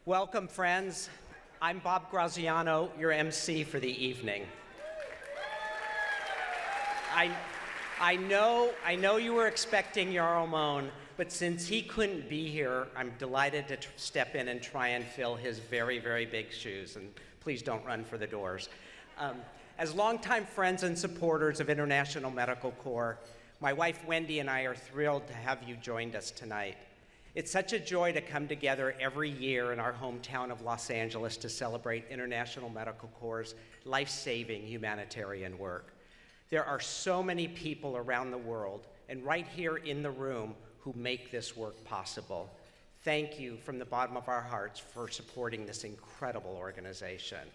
Welcome, friends. I'm Bob Graziano, your MC for the evening. I know you were expecting Jarl Moan, but since he couldn't be here, I'm delighted to step in and try and fill his very, very big shoes, and please don't run for the doors. As longtime friends and supporters of International Medical Corps, my wife Wendy and I are thrilled to have you joined us tonight. It's such a joy to come together every year in our hometown of Los Angeles to celebrate International Medical Corps' life-saving humanitarian work. There are so many people around the world, and right here in the room, who make this work possible. Thank you from the bottom of our hearts for supporting this incredible organization.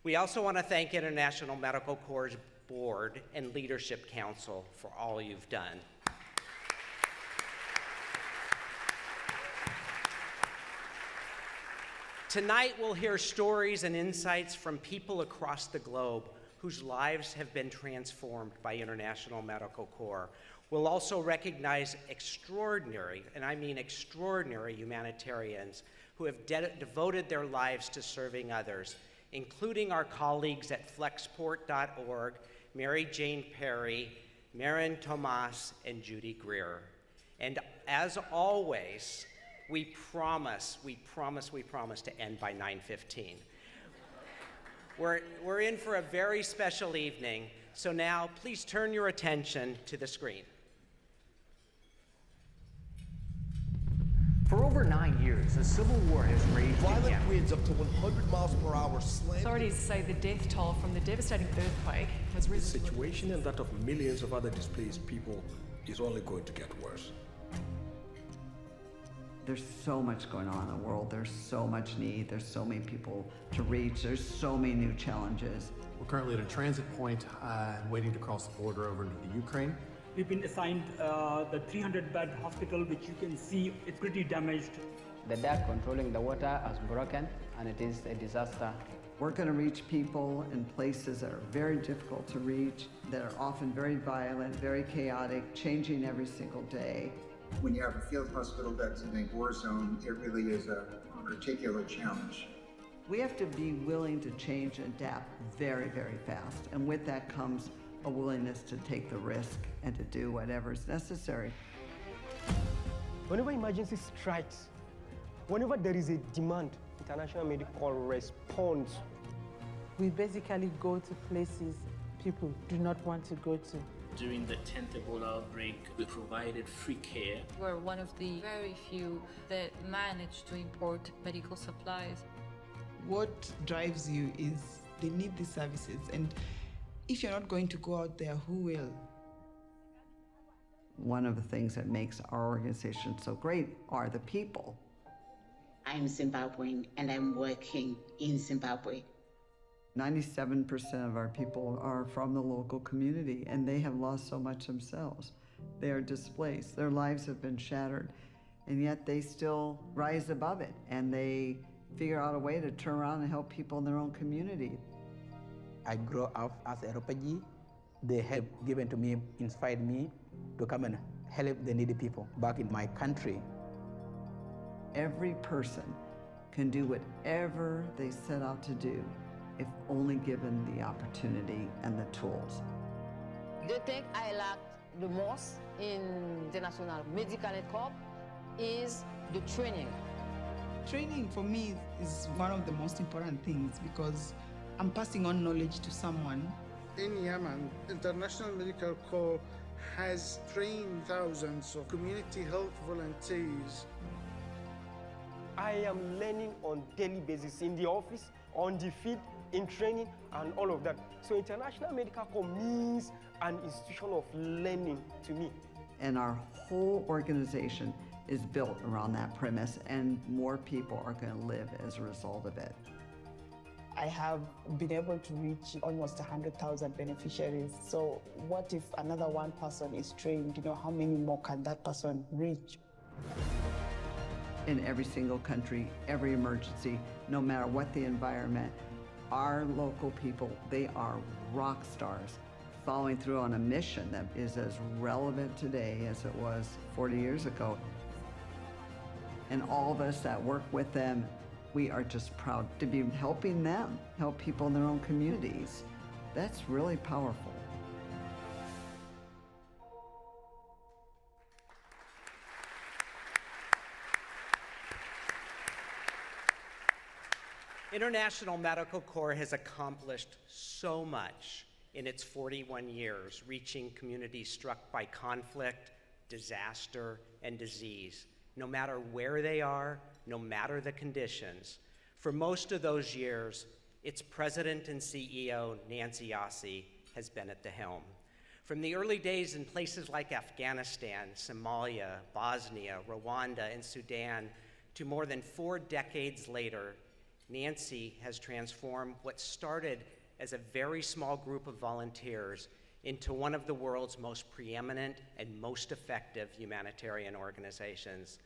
We also want to thank International Medical Corps' Board and Leadership Council for all you've done. Tonight, we'll hear stories and insights from people across the globe whose lives have been transformed by International Medical Corps. We'll also recognize extraordinary, and I mean extraordinary, humanitarians who have devoted their lives to serving others, including our colleagues at flexport.org, Mary Jane Perry, Marin Tomas, and Judy Greer. And as always, we promise to end by 9:15. We're in for a very special evening, so now please turn your attention to the screen. For over 9 years, a civil war has raged in Yemen. Violent winds up to 100 miles per hour slammed. Authorities say the death toll from the devastating earthquake has risen. The situation and that of millions of other displaced people is only going to get worse. There's so much going on in the world. There's so much need. There's so many people to reach. There's so many new challenges. We're currently at a transit point waiting to cross the border over into the Ukraine. We've been assigned the 300-bed hospital, which you can see it's pretty damaged. The dam controlling the water has broken, and it is a disaster. We're going to reach people in places that are very difficult to reach, that are often very violent, very chaotic, changing every single day. When you have a field hospital that's in a war zone, it really is a particular challenge. We have to be willing to change and adapt very, very fast. And with that comes a willingness to take the risk and to do whatever is necessary. Whenever emergency strikes, whenever there is a demand, International Medical Corps responds. We basically go to places people do not want to go to. During the 10th Ebola outbreak, we provided free care. We're one of the very few that managed to import medical supplies. What drives you is they need these services, and if you're not going to go out there, who will? One of the things that makes our organization so great are the people. I'm Zimbabwean, and I'm working in Zimbabwe. 97% of our people are from the local community, and they have lost so much themselves. They are displaced. Their lives have been shattered, and yet they still rise above it, and they figure out a way to turn around and help people in their own community. I grew up as a refugee. The help given to me inspired me to come and help the needy people back in my country. Every person can do whatever they set out to do, if only given the opportunity and the tools. The thing I like the most in the National Medical Corps is the training. Training for me is one of the most important things because I'm passing on knowledge to someone. In Yemen, International Medical Corps has trained thousands of community health volunteers. I am learning on daily basis in the office, on the field, in training, and all of that. So International Medical Corps means an institution of learning to me. And our whole organization is built around that premise, and more people are going to live as a result of it. I have been able to reach almost 100,000 beneficiaries. So what if another one person is trained? You know, how many more can that person reach? In every single country, every emergency, no matter what the environment, our local people, they are rock stars, following through on a mission that is as relevant today as it was 40 years ago. And all of us that work with them, We are just proud to be helping them, help people in their own communities. That's really powerful. International Medical Corps has accomplished so much in its 41 years, reaching communities struck by conflict, disaster, and disease, no matter where they are, no matter the conditions. For most of those years, its president and CEO, Nancy Yossi, has been at the helm. From the early days in places like Afghanistan, Somalia, Bosnia, Rwanda, and Sudan, to more than 4 decades later, Nancy has transformed what started as a very small group of volunteers into one of the world's most preeminent and most effective humanitarian organizations.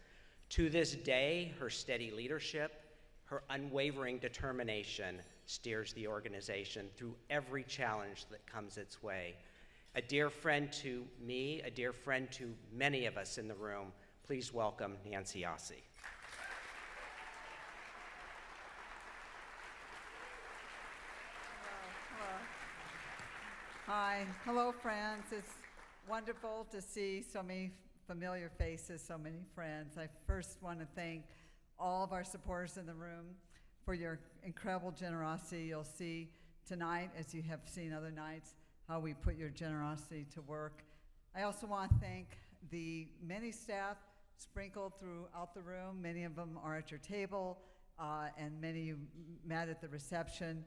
To this day, her steady leadership, her unwavering determination steers the organization through every challenge that comes its way. A dear friend to me, a dear friend to many of us in the room, please welcome Nancy Yossi. Hi, hello friends. It's wonderful to see so many familiar faces, so many friends. I first want to thank all of our supporters in the room for your incredible generosity. You'll see tonight, as you have seen other nights, how we put your generosity to work. I also want to thank the many staff sprinkled throughout the room. Many of them are at your table, and many of you met at the reception.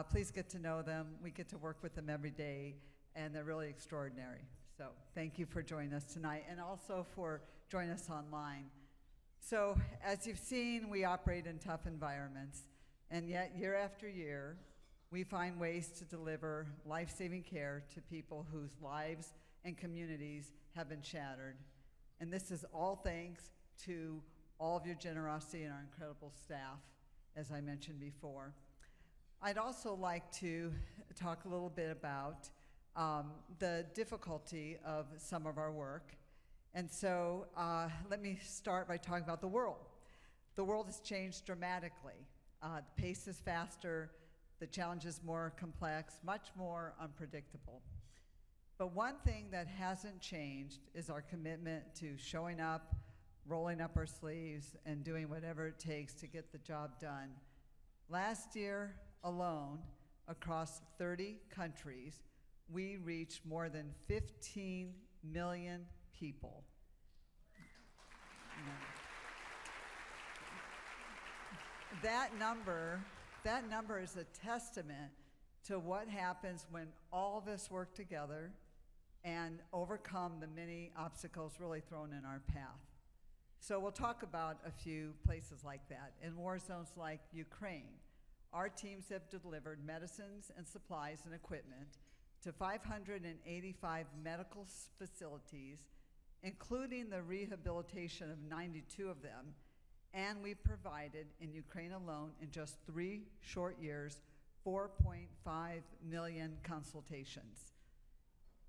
Please get to know them. We get to work with them every day, and they're really extraordinary. So thank you for joining us tonight, and also for joining us online. So as you've seen, we operate in tough environments, and yet year after year, we find ways to deliver life-saving care to people whose lives and communities have been shattered. And this is all thanks to all of your generosity and our incredible staff, as I mentioned before. I'd also like to talk a little bit about the difficulty of some of our work. And so let me start by talking about the world. The world has changed dramatically. The pace is faster, the challenge is more complex, much more unpredictable. But one thing that hasn't changed is our commitment to showing up, rolling up our sleeves, and doing whatever it takes to get the job done. Last year alone, across 30 countries, we reached more than 15 million people. That number is a testament to what happens when all of us work together and overcome the many obstacles really thrown in our path. So we'll talk about a few places like that. In war zones like Ukraine, our teams have delivered medicines and supplies and equipment to 585 medical facilities, including the rehabilitation of 92 of them, and we provided, in Ukraine alone, in just 3 short years, 4.5 million consultations.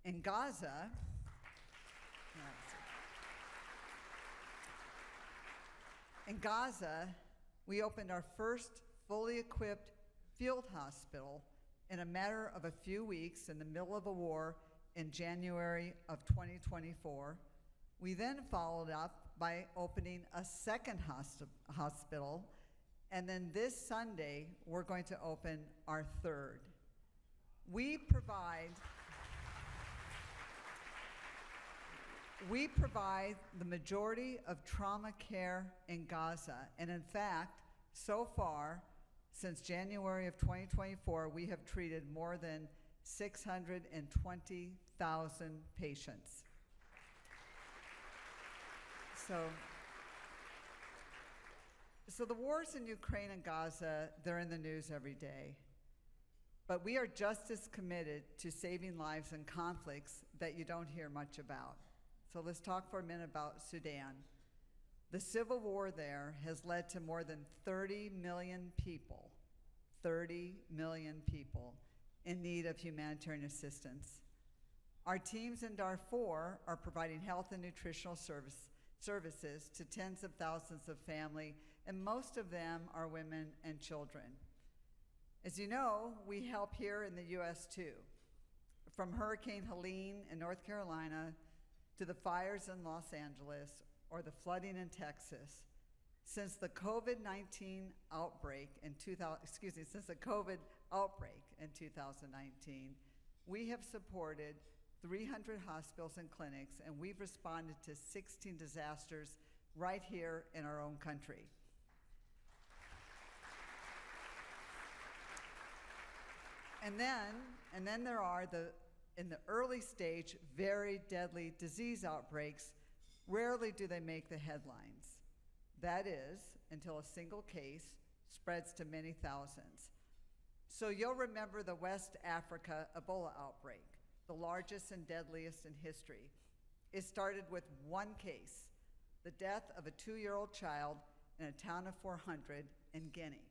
In Gaza, we opened our first fully equipped field hospital in a matter of a few weeks in the middle of a war in January of 2024. We then followed up by opening a second hospital, and then this Sunday, we're going to open our third. We provide the majority of trauma care in Gaza, and in fact, so far, since January of 2024, we have treated more than 620,000 patients. So the wars in Ukraine and Gaza, they're in the news every day. But we are just as committed to saving lives in conflicts that you don't hear much about. So let's talk for a minute about Sudan. The civil war there has led to more than 30 million people in need of humanitarian assistance. Our teams in Darfur are providing health and nutritional services to tens of thousands of and most of them are women and children. As you know, we help here in the U.S. too. From Hurricane Helene in North Carolina to the fires in Los Angeles or the flooding in Texas, since the COVID-19 outbreak in 2019, we have supported 300 hospitals and clinics, and we've responded to 16 disasters right here in our own country. And then there are in the early stage, very deadly disease outbreaks. Rarely do they make the headlines. That is, until a single case spreads to many thousands. So you'll remember the West Africa Ebola outbreak, the largest and deadliest in history. It started with one case, the death of a 2-year-old child in a town of 400 in Guinea.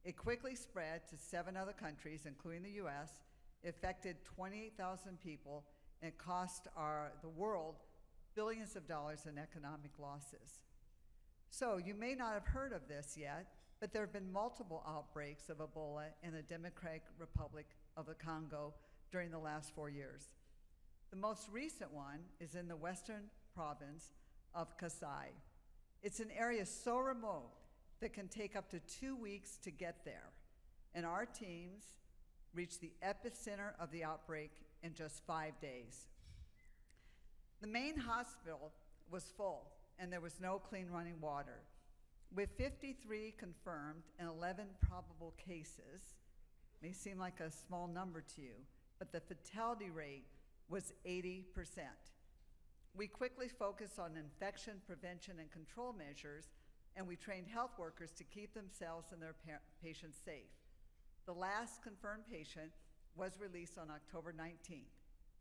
It quickly spread to 7 other countries, including the US, affected 28,000 people, and cost the world billions of dollars in economic losses. So you may not have heard of this yet, but there have been multiple outbreaks of Ebola in the Democratic Republic of the Congo during the last 4 years. The most recent one is in the western province of Kasai. It's an area so remote that can take up to 2 weeks to get there, and our teams reached the epicenter of the outbreak in just 5 days. The main hospital was full, and there was no clean running water. With 53 confirmed and 11 probable cases, may seem like a small number to you, but the fatality rate was 80%. We quickly focused on infection prevention and control measures, and we trained health workers to keep themselves and their patients safe. The last confirmed patient was released on October 19th,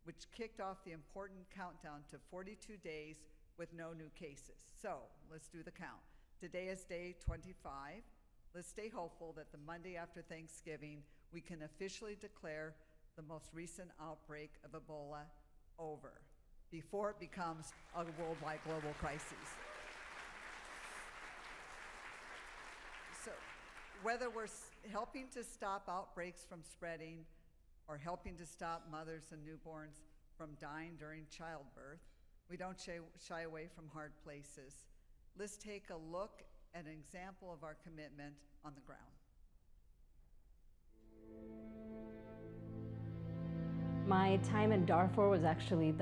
which kicked off the important countdown to 42 days with no new cases. So let's do the count. Today is day 25. Let's stay hopeful that the Monday after Thanksgiving, we can officially declare the most recent outbreak of Ebola over before it becomes a worldwide global crisis. So whether we're helping to stop outbreaks from spreading or helping to stop mothers and newborns from dying during childbirth, we don't shy away from hard places. Let's take a look at an example of our commitment on the ground. My time in Darfur was actually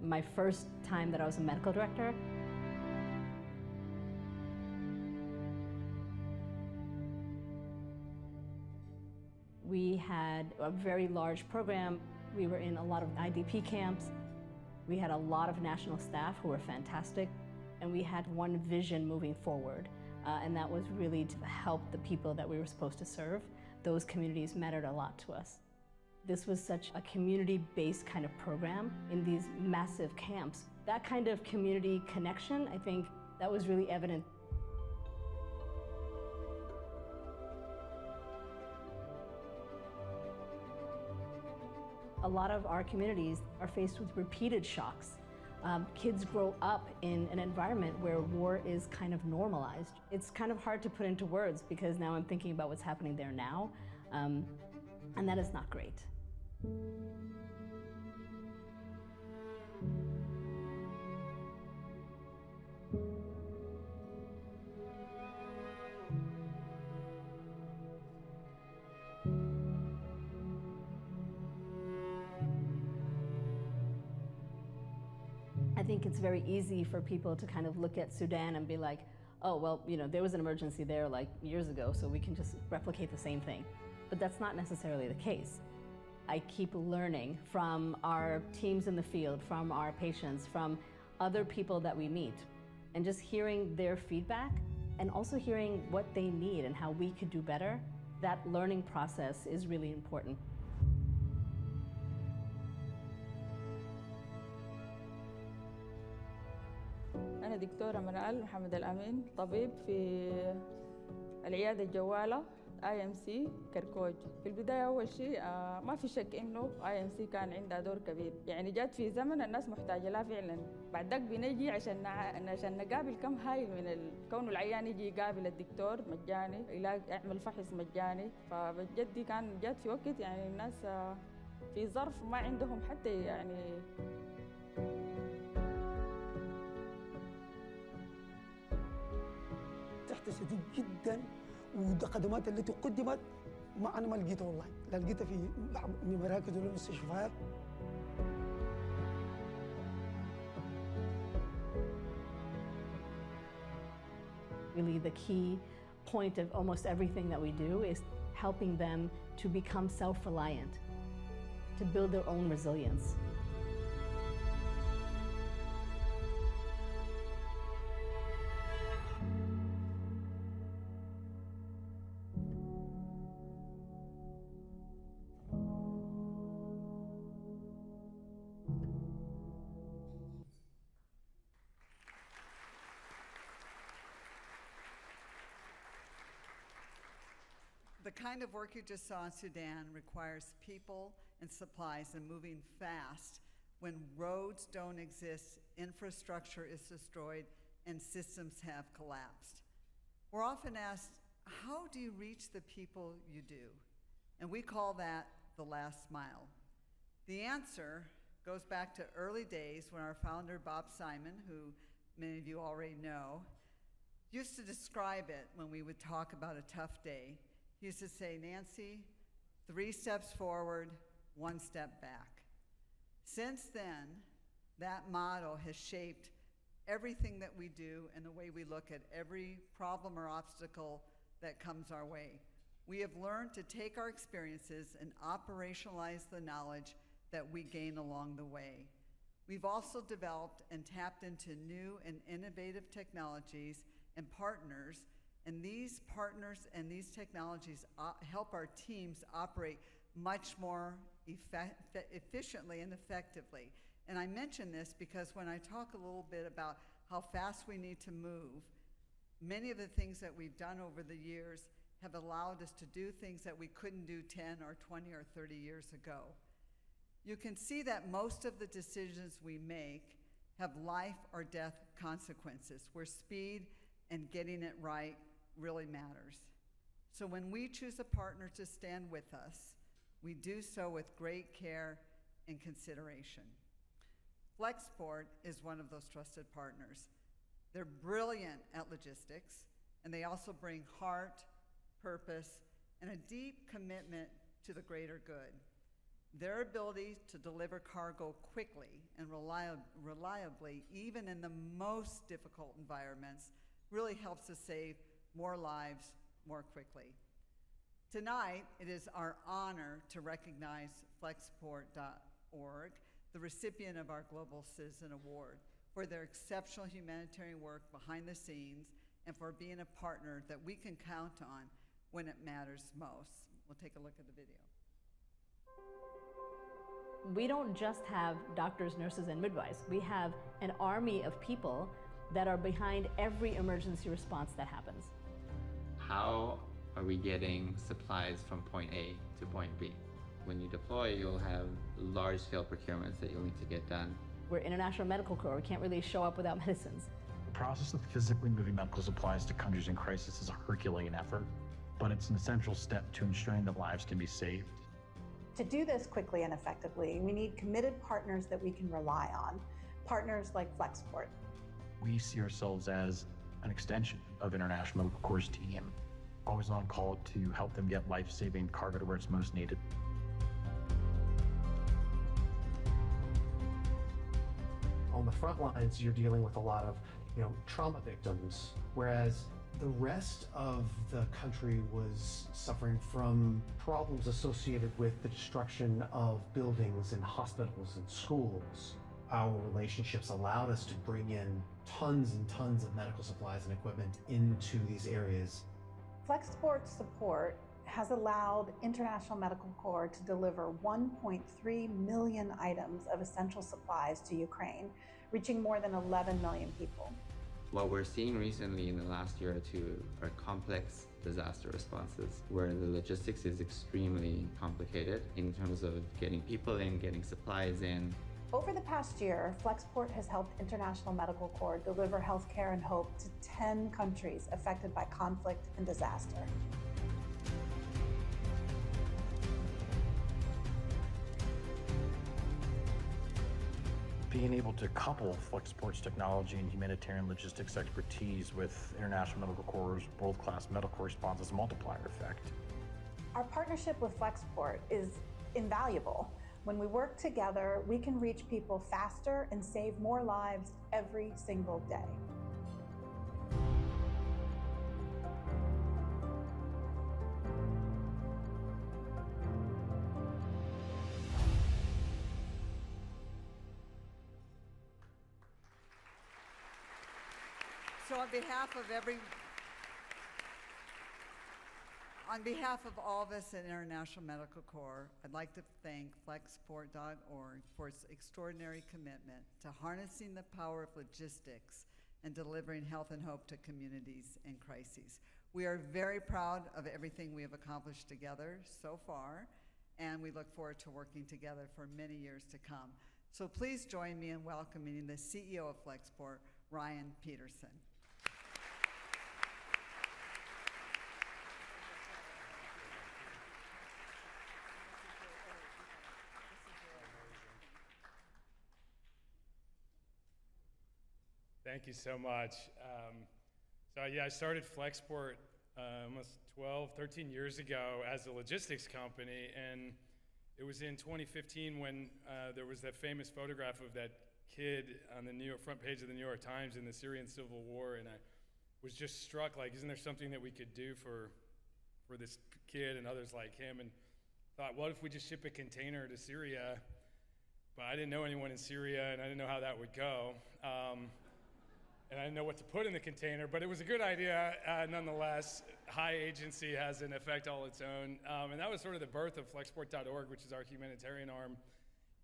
my first time that I was a medical director. We had a very large program. We were in a lot of IDP camps. We had a lot of national staff who were fantastic, and we had one vision moving forward, and that was really to help the people that we were supposed to serve. Those communities mattered a lot to us. This was such a community-based kind of program in these massive camps. That kind of community connection, I think, that was really evident. A lot of our communities are faced with repeated shocks. Kids grow up in an environment where war is kind of normalized. It's kind of hard to put into words because now I'm thinking about what's happening there now, and that is not great. I think it's very easy for people to kind of look at Sudan and be like, oh, well, you know, there was an emergency there like years ago, so we can just replicate the same thing. But that's not necessarily the case. I keep learning from our teams in the field, from our patients, from other people that we meet, and just hearing their feedback and also hearing what they need and how we could do better. That learning process is really important. أنا دكتورة منال محمد الأمين، طبيب في العيادة الجوالة IMC كركوج. في البداية أول شيء ما في شك إنه IMC كان عندها دور كبير، يعني جات في زمن الناس محتاجة لها فعلا. بعد ذاك بنجي عشان نقابل كم هاي من كون العيان يجي يقابل الدكتور مجاني، يعمل فحص مجاني، فبجد دي كان جات في وقت يعني الناس في ظرف ما عندهم حتى يعني تحت شديد جدا، والخدمات التي قدمت أنا ما لقيتها والله، لا لقيتها في بعض من مراكز والمستشفيات. Really the key point of almost everything that we do is helping them to become self-reliant, to build their own resilience. The kind of work you just saw in Sudan requires people and supplies and moving fast when roads don't exist, infrastructure is destroyed, and systems have collapsed. We're often asked, how do you reach the people you do? And we call that the last mile. The answer goes back to early days when our founder, Bob Simon, who many of you already know, used to describe it when we would talk about a tough day. He used to say, Nancy, 3 steps forward, 1 step back. Since then, that motto has shaped everything that we do and the way we look at every problem or obstacle that comes our way. We have learned to take our experiences and operationalize the knowledge that we gain along the way. We've also developed and tapped into new and innovative technologies and partners, and these partners and these technologies help our teams operate much more efficiently and effectively. And I mention this because when I talk a little bit about how fast we need to move, many of the things that we've done over the years have allowed us to do things that we couldn't do 10 or 20 or 30 years ago. You can see that most of the decisions we make have life or death consequences, where speed and getting it right really matters. So when we choose a partner to stand with us, we do so with great care and consideration. Flexport is one of those trusted partners. They're brilliant at logistics, and they also bring heart, purpose, and a deep commitment to the greater good. Their ability to deliver cargo quickly and reliably, even in the most difficult environments, really helps us save more lives more quickly. Tonight, it is our honor to recognize Flexport.org, the recipient of our Global Citizen Award, for their exceptional humanitarian work behind the scenes and for being a partner that we can count on when it matters most. We'll take a look at the video. We don't just have doctors, nurses, and midwives. We have an army of people that are behind every emergency response that happens. How are we getting supplies from point A to point B? When you deploy, you'll have large-scale procurements that you'll need to get done. We're International Medical Corps. We can't really show up without medicines. The process of physically moving medical supplies to countries in crisis is a Herculean effort, but it's an essential step to ensuring that lives can be saved. To do this quickly and effectively, we need committed partners that we can rely on, partners like Flexport. We see ourselves as an extension of International Medical Corps' team, always on call to help them get life-saving cargo to where it's most needed. On the front lines, you're dealing with a lot of, trauma victims, whereas the rest of the country was suffering from problems associated with the destruction of buildings and hospitals and schools. Our relationships allowed us to bring in tons and tons of medical supplies and equipment into these areas. Flexport's support has allowed International Medical Corps to deliver 1.3 million items of essential supplies to Ukraine, reaching more than 11 million people. What we're seeing recently in the last year or two are complex disaster responses, where the logistics is extremely complicated in terms of getting people in, getting supplies in. Over the past year, Flexport has helped International Medical Corps deliver healthcare and hope to 10 countries affected by conflict and disaster. Being able to couple Flexport's technology and humanitarian logistics expertise with International Medical Corps' world-class medical response is a multiplier effect. Our partnership with Flexport is invaluable. When we work together, we can reach people faster and save more lives every single day. So on behalf of all of us at International Medical Corps, I'd like to thank Flexport.org for its extraordinary commitment to harnessing the power of logistics and delivering health and hope to communities in crises. We are very proud of everything we have accomplished together so far, and we look forward to working together for many years to come. So please join me in welcoming the CEO of Flexport, Ryan Peterson. Thank you so much. I started Flexport almost 13 years ago as a logistics company, and it was in 2015 when there was that famous photograph of that kid on the front page of the New York Times in the Syrian civil war, and I was just struck, like, isn't there something that we could do for this kid and others like him, and thought, what if we just ship a container to Syria? But I didn't know anyone in Syria, and I didn't know how that would go. And I didn't know what to put in the container, but it was a good idea nonetheless. High agency has an effect all its own. And that was sort of the birth of Flexport.org, which is our humanitarian arm.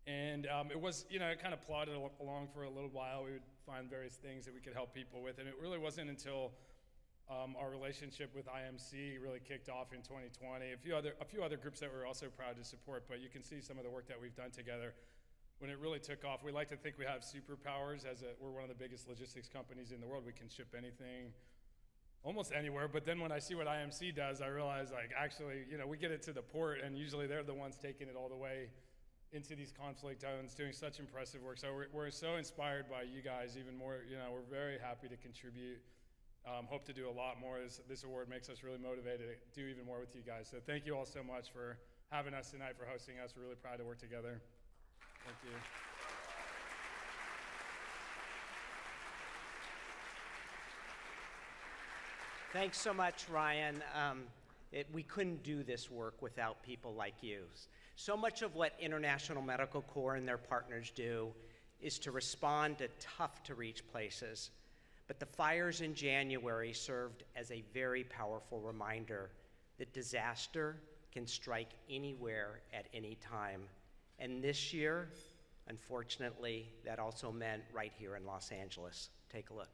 And it was, it kind of plodded along for a little while. We would find various things that we could help people with. And it really wasn't until our relationship with IMC really kicked off in 2020. A few other groups that we're also proud to support, but you can see some of the work that we've done together. When it really took off, we like to think we have superpowers. We're one of the biggest logistics companies in the world. We can ship anything, almost anywhere. But then when I see what IMC does, I realize, actually, we get it to the port, and usually they're the ones taking it all the way into these conflict zones, doing such impressive work. So we're so inspired by you guys, even more. We're very happy to contribute. Hope to do a lot more. This award makes us really motivated to do even more with you guys. So thank you all so much for having us tonight, for hosting us. We're really proud to work together. Thank you. Thanks so much, Ryan. We couldn't do this work without people like you. So much of what International Medical Corps and their partners do is to respond to tough-to-reach places. But the fires in January served as a very powerful reminder that disaster can strike anywhere at any time. And this year, unfortunately, that also meant right here in Los Angeles. Take a look.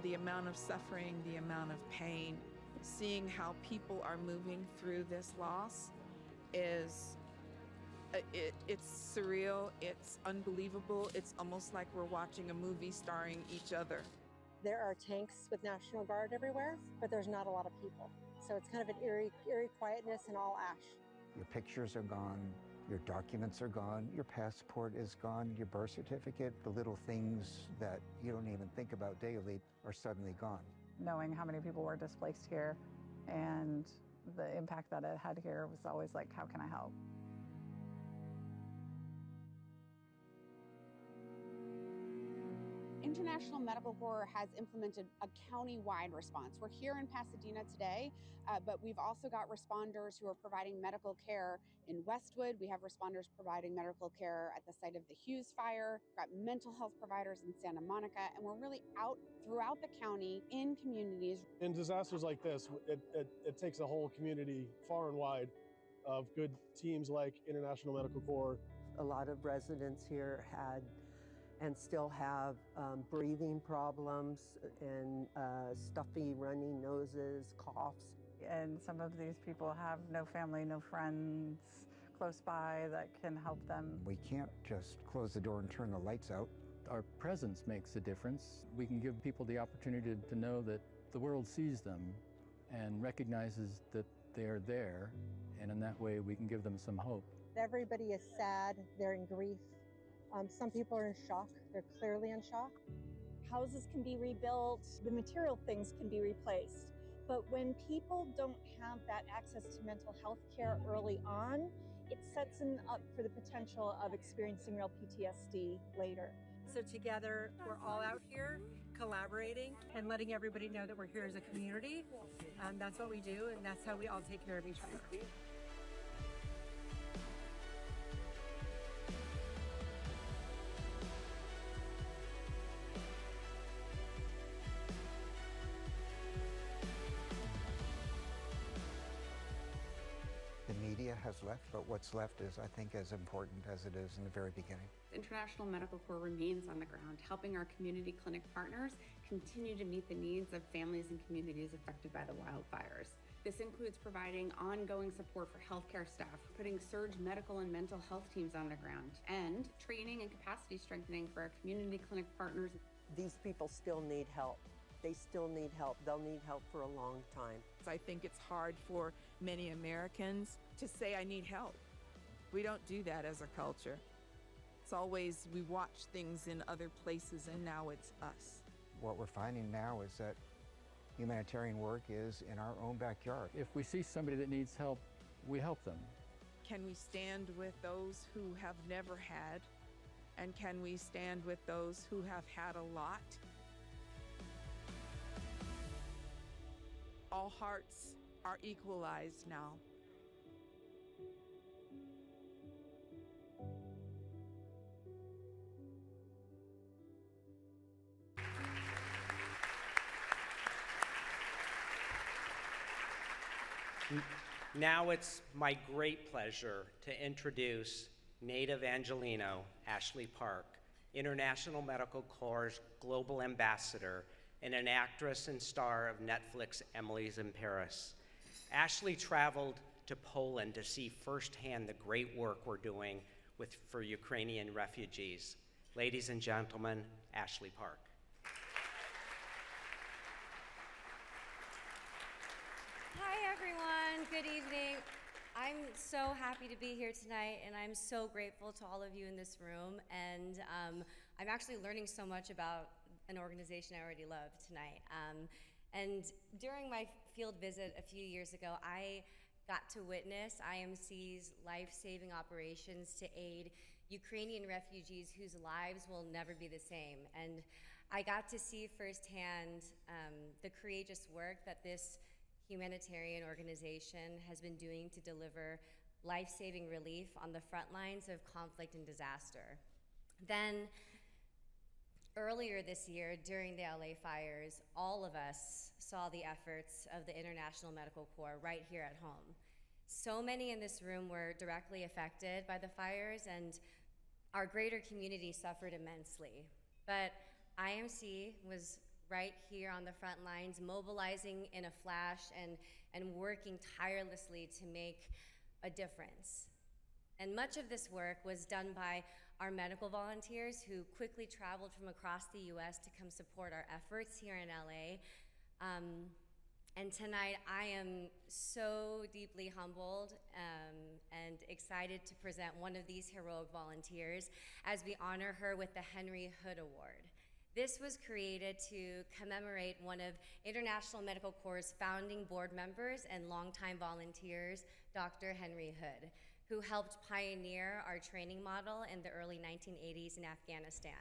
The amount of suffering, the amount of pain, seeing how people are moving through this loss is, it's surreal, it's unbelievable. It's almost like we're watching a movie starring each other. There are tanks with National Guard everywhere, but there's not a lot of people. So it's kind of an eerie quietness and all ash. Your pictures are gone, your documents are gone, your passport is gone, your birth certificate, the little things that you don't even think about daily are suddenly gone. Knowing how many people were displaced here and the impact that it had here was always like, how can I help? In International Medical Corps has implemented a county-wide response. We're here in Pasadena today, but we've also got responders who are providing medical care in Westwood. We have responders providing medical care at the site of the Hughes fire. We've got mental health providers in Santa Monica, and we're really out throughout the county in communities. In disasters like this, it takes a whole community far and wide of good teams like International Medical Corps. A lot of residents here had and still have breathing problems and stuffy running noses, coughs. And some of these people have no family, no friends close by that can help them. We can't just close the door and turn the lights out. Our presence makes a difference. We can give people the opportunity to know that the world sees them and recognizes that they're there, and in that way we can give them some hope. Everybody is sad, they're in grief. Some people are in shock, they're clearly in shock. Houses can be rebuilt, the material things can be replaced. But when people don't have that access to mental health care early on, it sets them up for the potential of experiencing real PTSD later. So together, we're all out here collaborating and letting everybody know that we're here as a community. That's what we do, and that's how we all take care of each other. The media has left, but what's left is, I think, as important as it is in the very beginning. International Medical Corps remains on the ground, helping our community clinic partners continue to meet the needs of families and communities affected by the wildfires. This includes providing ongoing support for healthcare staff, putting surge medical and mental health teams on the ground, and training and capacity strengthening for our community clinic partners. These people still need help. They still need help. They'll need help for a long time. I think it's hard for many Americans to say, I need help. We don't do that as a culture. It's always, we watch things in other places, and now it's us. What we're finding now is that humanitarian work is in our own backyard. If we see somebody that needs help, we help them. Can we stand with those who have never had? And can we stand with those who have had a lot? All hearts are equalized now. Now it's my great pleasure to introduce native Angelino Ashley Park, International Medical Corps' Global Ambassador and an actress and star of Netflix Emily's in Paris. Ashley traveled to Poland to see firsthand the great work we're doing for Ukrainian refugees. Ladies and gentlemen, Ashley Park. Hi everyone, good evening. I'm so happy to be here tonight, and I'm so grateful to all of you in this room, and I'm actually learning so much about an organization I already love tonight. And during my field visit a few years ago, I got to witness IMC's life-saving operations to aid Ukrainian refugees whose lives will never be the same. And I got to see firsthand the courageous work that this humanitarian organization has been doing to deliver life-saving relief on the front lines of conflict and disaster. Then, earlier this year, during the LA fires, all of us saw the efforts of the International Medical Corps right here at home. So many in this room were directly affected by the fires, and our greater community suffered immensely. But IMC was right here on the front lines, mobilizing in a flash and working tirelessly to make a difference. And much of this work was done by our medical volunteers who quickly traveled from across the US to come support our efforts here in LA. And tonight I am so deeply humbled and excited to present one of these heroic volunteers as we honor her with the Henry Hood Award. This was created to commemorate one of International Medical Corps' founding board members and longtime volunteers, Dr. Henry Hood, who helped pioneer our training model in the early 1980s in Afghanistan.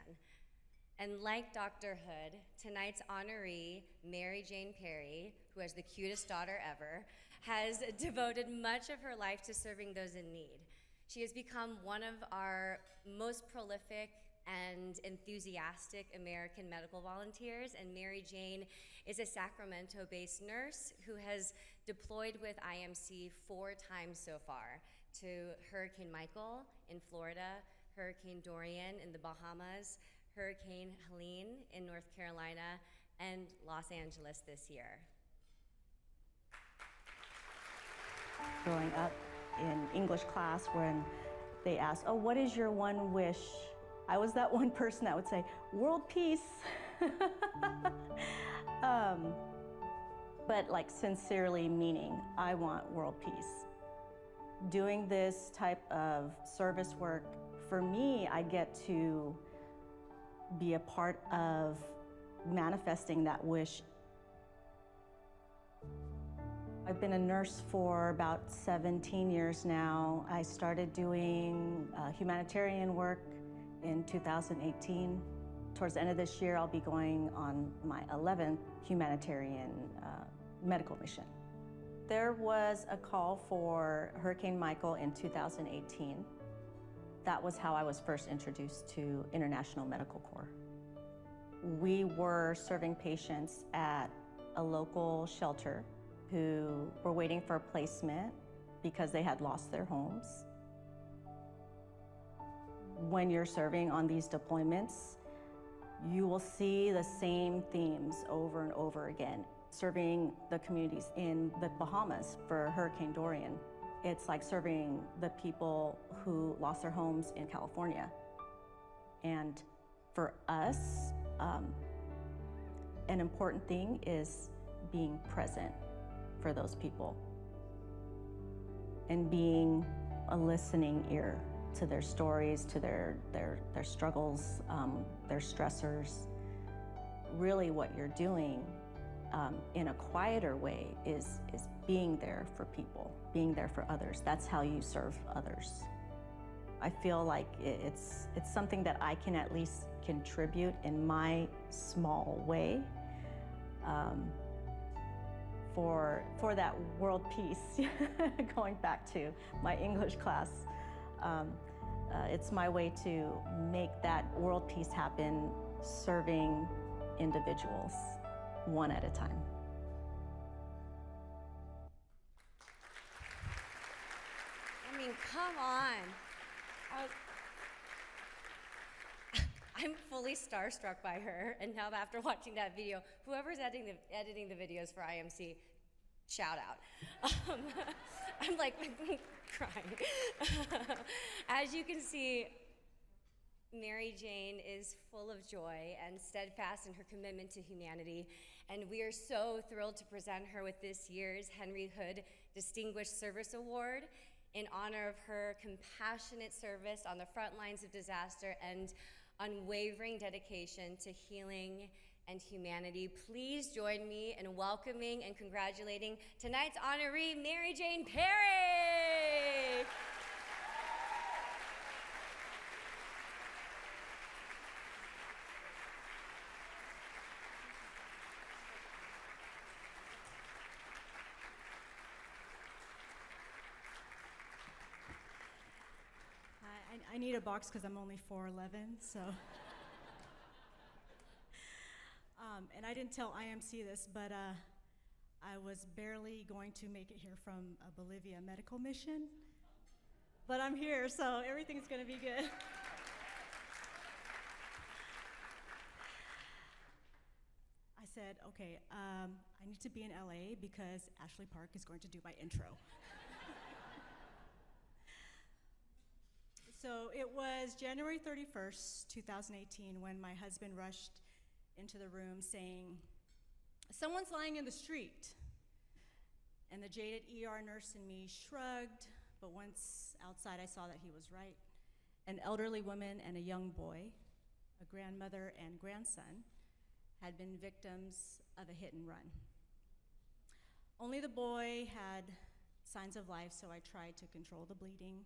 And like Dr. Hood, tonight's honoree, Mary Jane Perry, who has the cutest daughter ever, has devoted much of her life to serving those in need. She has become one of our most prolific and enthusiastic American medical volunteers, and Mary Jane is a Sacramento-based nurse who has deployed with IMC 4 times so far to Hurricane Michael in Florida, Hurricane Dorian in the Bahamas, Hurricane Helene in North Carolina, and Los Angeles this year. Growing up in English class when they asked, oh, what is your one wish? I was that one person that would say, world peace. But like sincerely meaning, I want world peace. Doing this type of service work, for me, I get to be a part of manifesting that wish. I've been a nurse for about 17 years now. I started doing humanitarian work in 2018. Towards the end of this year, I'll be going on my 11th humanitarian medical mission. There was a call for Hurricane Michael in 2018. That was how I was first introduced to International Medical Corps. We were serving patients at a local shelter who were waiting for a placement because they had lost their homes. When you're serving on these deployments, you will see the same themes over and over again. Serving the communities in the Bahamas for Hurricane Dorian, it's like serving the people who lost their homes in California. And for us, an important thing is being present for those people and being a listening ear to their stories, to their struggles, their stressors. Really what you're doing in a quieter way is being there for people, being there for others. That's how you serve others. I feel like it's something that I can at least contribute in my small way for that world peace. Going back to my English class, it's my way to make that world peace happen, serving individuals one at a time. I mean, come on. I'm fully starstruck by her, and now after watching that video, whoever's editing the videos for IMC, shout out. I'm like crying. As you can see, Mary Jane is full of joy and steadfast in her commitment to humanity, and we are so thrilled to present her with this year's Henry Hood Distinguished Service Award in honor of her compassionate service on the front lines of disaster and unwavering dedication to healing and humanity. Please join me in welcoming and congratulating tonight's honoree, Mary Jane Perry. I need a box because I'm only 4'11", so. And I didn't tell IMC this, but I was barely going to make it here from a Bolivia medical mission. But I'm here, so everything's gonna be good. I said, okay, I need to be in LA because Ashley Park is going to do my intro. So it was January 31st, 2018, when my husband rushed into the room saying, someone's lying in the street. And the jaded ER nurse in me shrugged, but once outside I saw that he was right. An elderly woman and a young boy, a grandmother and grandson, had been victims of a hit and run. Only the boy had signs of life, so I tried to control the bleeding.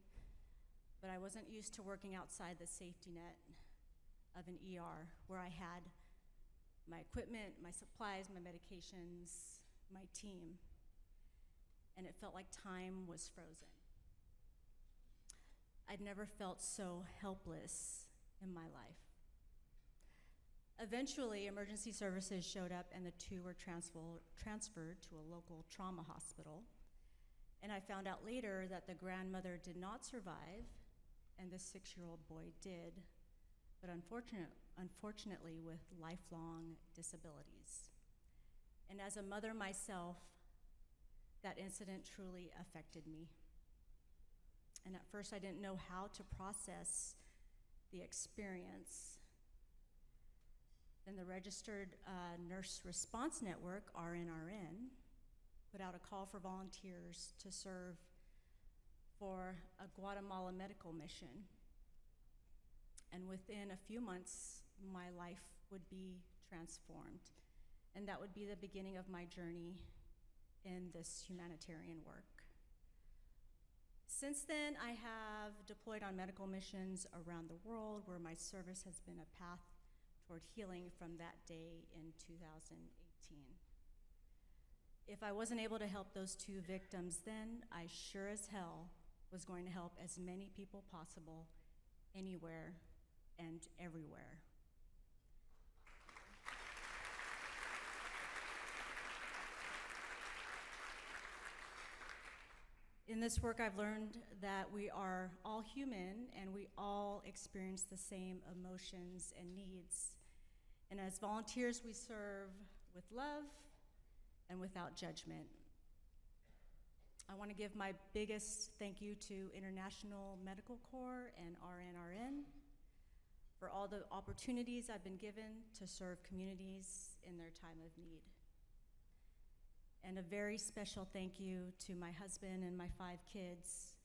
But I wasn't used to working outside the safety net. of an ER where I had my equipment, my supplies, my medications, my team, and it felt like time was frozen. I'd never felt so helpless in my life. Eventually, emergency services showed up and the two were transferred to a local trauma hospital. And I found out later that the grandmother did not survive and the 6-year-old boy did, but unfortunately with lifelong disabilities. And as a mother myself, that incident truly affected me. And at first I didn't know how to process the experience. Then the Registered Nurse Response Network, RNRN, put out a call for volunteers to serve for a Guatemala medical mission. And within a few months, my life would be transformed. And that would be the beginning of my journey in this humanitarian work. Since then, I have deployed on medical missions around the world where my service has been a path toward healing from that day in 2018. If I wasn't able to help those two victims then, I sure as hell was going to help as many people possible, anywhere and everywhere. In this work, I've learned that we are all human and we all experience the same emotions and needs. And as volunteers, we serve with love and without judgment. I want to give my biggest thank you to International Medical Corps and RNRN for all the opportunities I've been given to serve communities in their time of need. And a very special thank you to my husband and my 5 kids.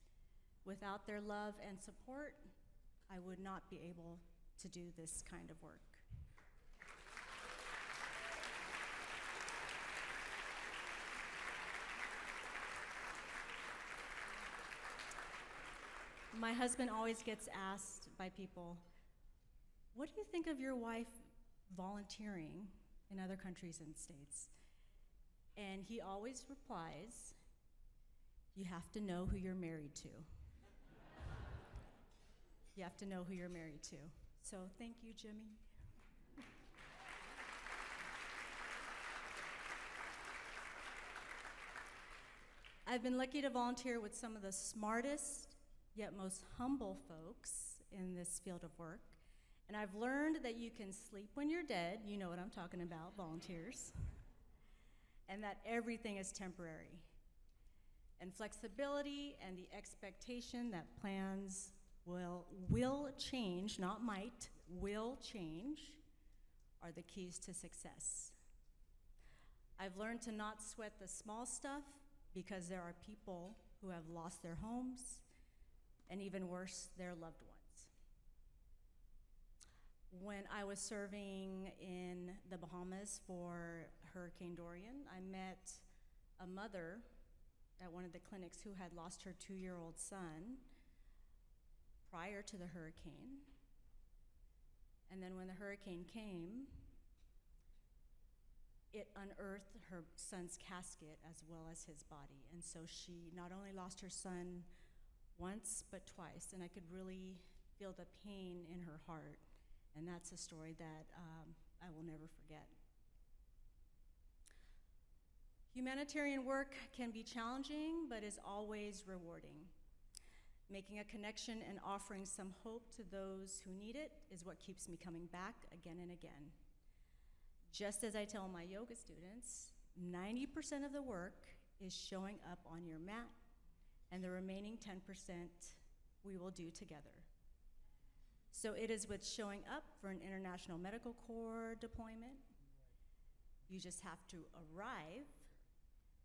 Without their love and support, I would not be able to do this kind of work. My husband always gets asked by people, what do you think of your wife volunteering in other countries and states? And he always replies, you have to know who you're married to. You have to know who you're married to. So thank you, Jimmy. I've been lucky to volunteer with some of the smartest yet most humble folks in this field of work. And I've learned that you can sleep when you're dead, you know what I'm talking about, volunteers, and that everything is temporary. And flexibility and the expectation that plans will change, not might, will change, are the keys to success. I've learned to not sweat the small stuff because there are people who have lost their homes, and even worse, their loved ones. When I was serving in the Bahamas for Hurricane Dorian, I met a mother at one of the clinics who had lost her 2-year-old son prior to the hurricane. And then when the hurricane came, it unearthed her son's casket as well as his body. And so she not only lost her son once, but twice, and I could really feel the pain in her heart. And that's a story that I will never forget. Humanitarian work can be challenging, but is always rewarding. Making a connection and offering some hope to those who need it is what keeps me coming back again and again. Just as I tell my yoga students, 90% of the work is showing up on your mat, and the remaining 10% we will do together. So it is with showing up for an International Medical Corps deployment. You just have to arrive,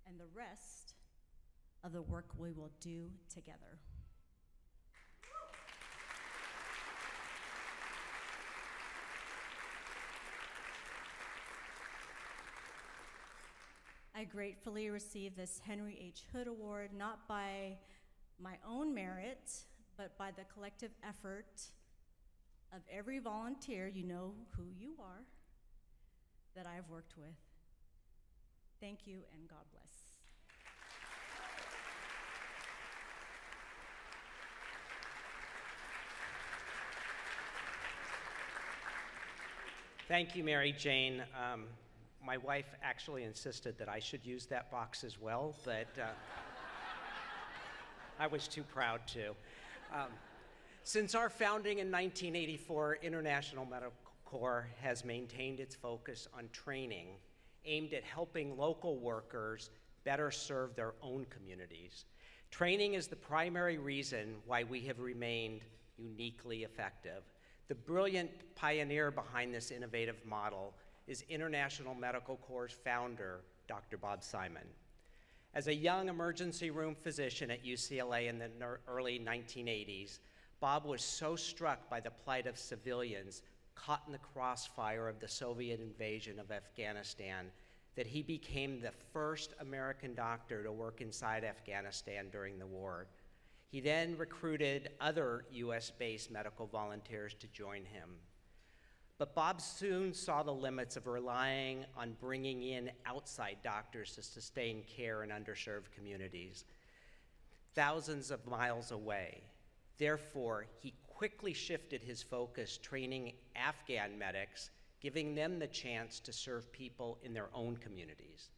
and the rest of the work we will do together. I gratefully received this Henry H. Hood Award, not by my own merit, but by the collective effort of every volunteer, you know who you are, that I've worked with. Thank you and God bless. Thank you, Mary Jane. My wife actually insisted that I should use that box as well, but I was too proud to. Since our founding in 1984, International Medical Corps has maintained its focus on training aimed at helping local workers better serve their own communities. Training is the primary reason why we have remained uniquely effective. The brilliant pioneer behind this innovative model is International Medical Corps' founder, Dr. Bob Simon. As a young emergency room physician at UCLA in the early 1980s, Bob was so struck by the plight of civilians caught in the crossfire of the Soviet invasion of Afghanistan that he became the first American doctor to work inside Afghanistan during the war. He then recruited other US-based medical volunteers to join him. But Bob soon saw the limits of relying on bringing in outside doctors to sustain care in underserved communities, thousands of miles away. Therefore, he quickly shifted his focus training Afghan medics, giving them the chance to serve people in their own communities.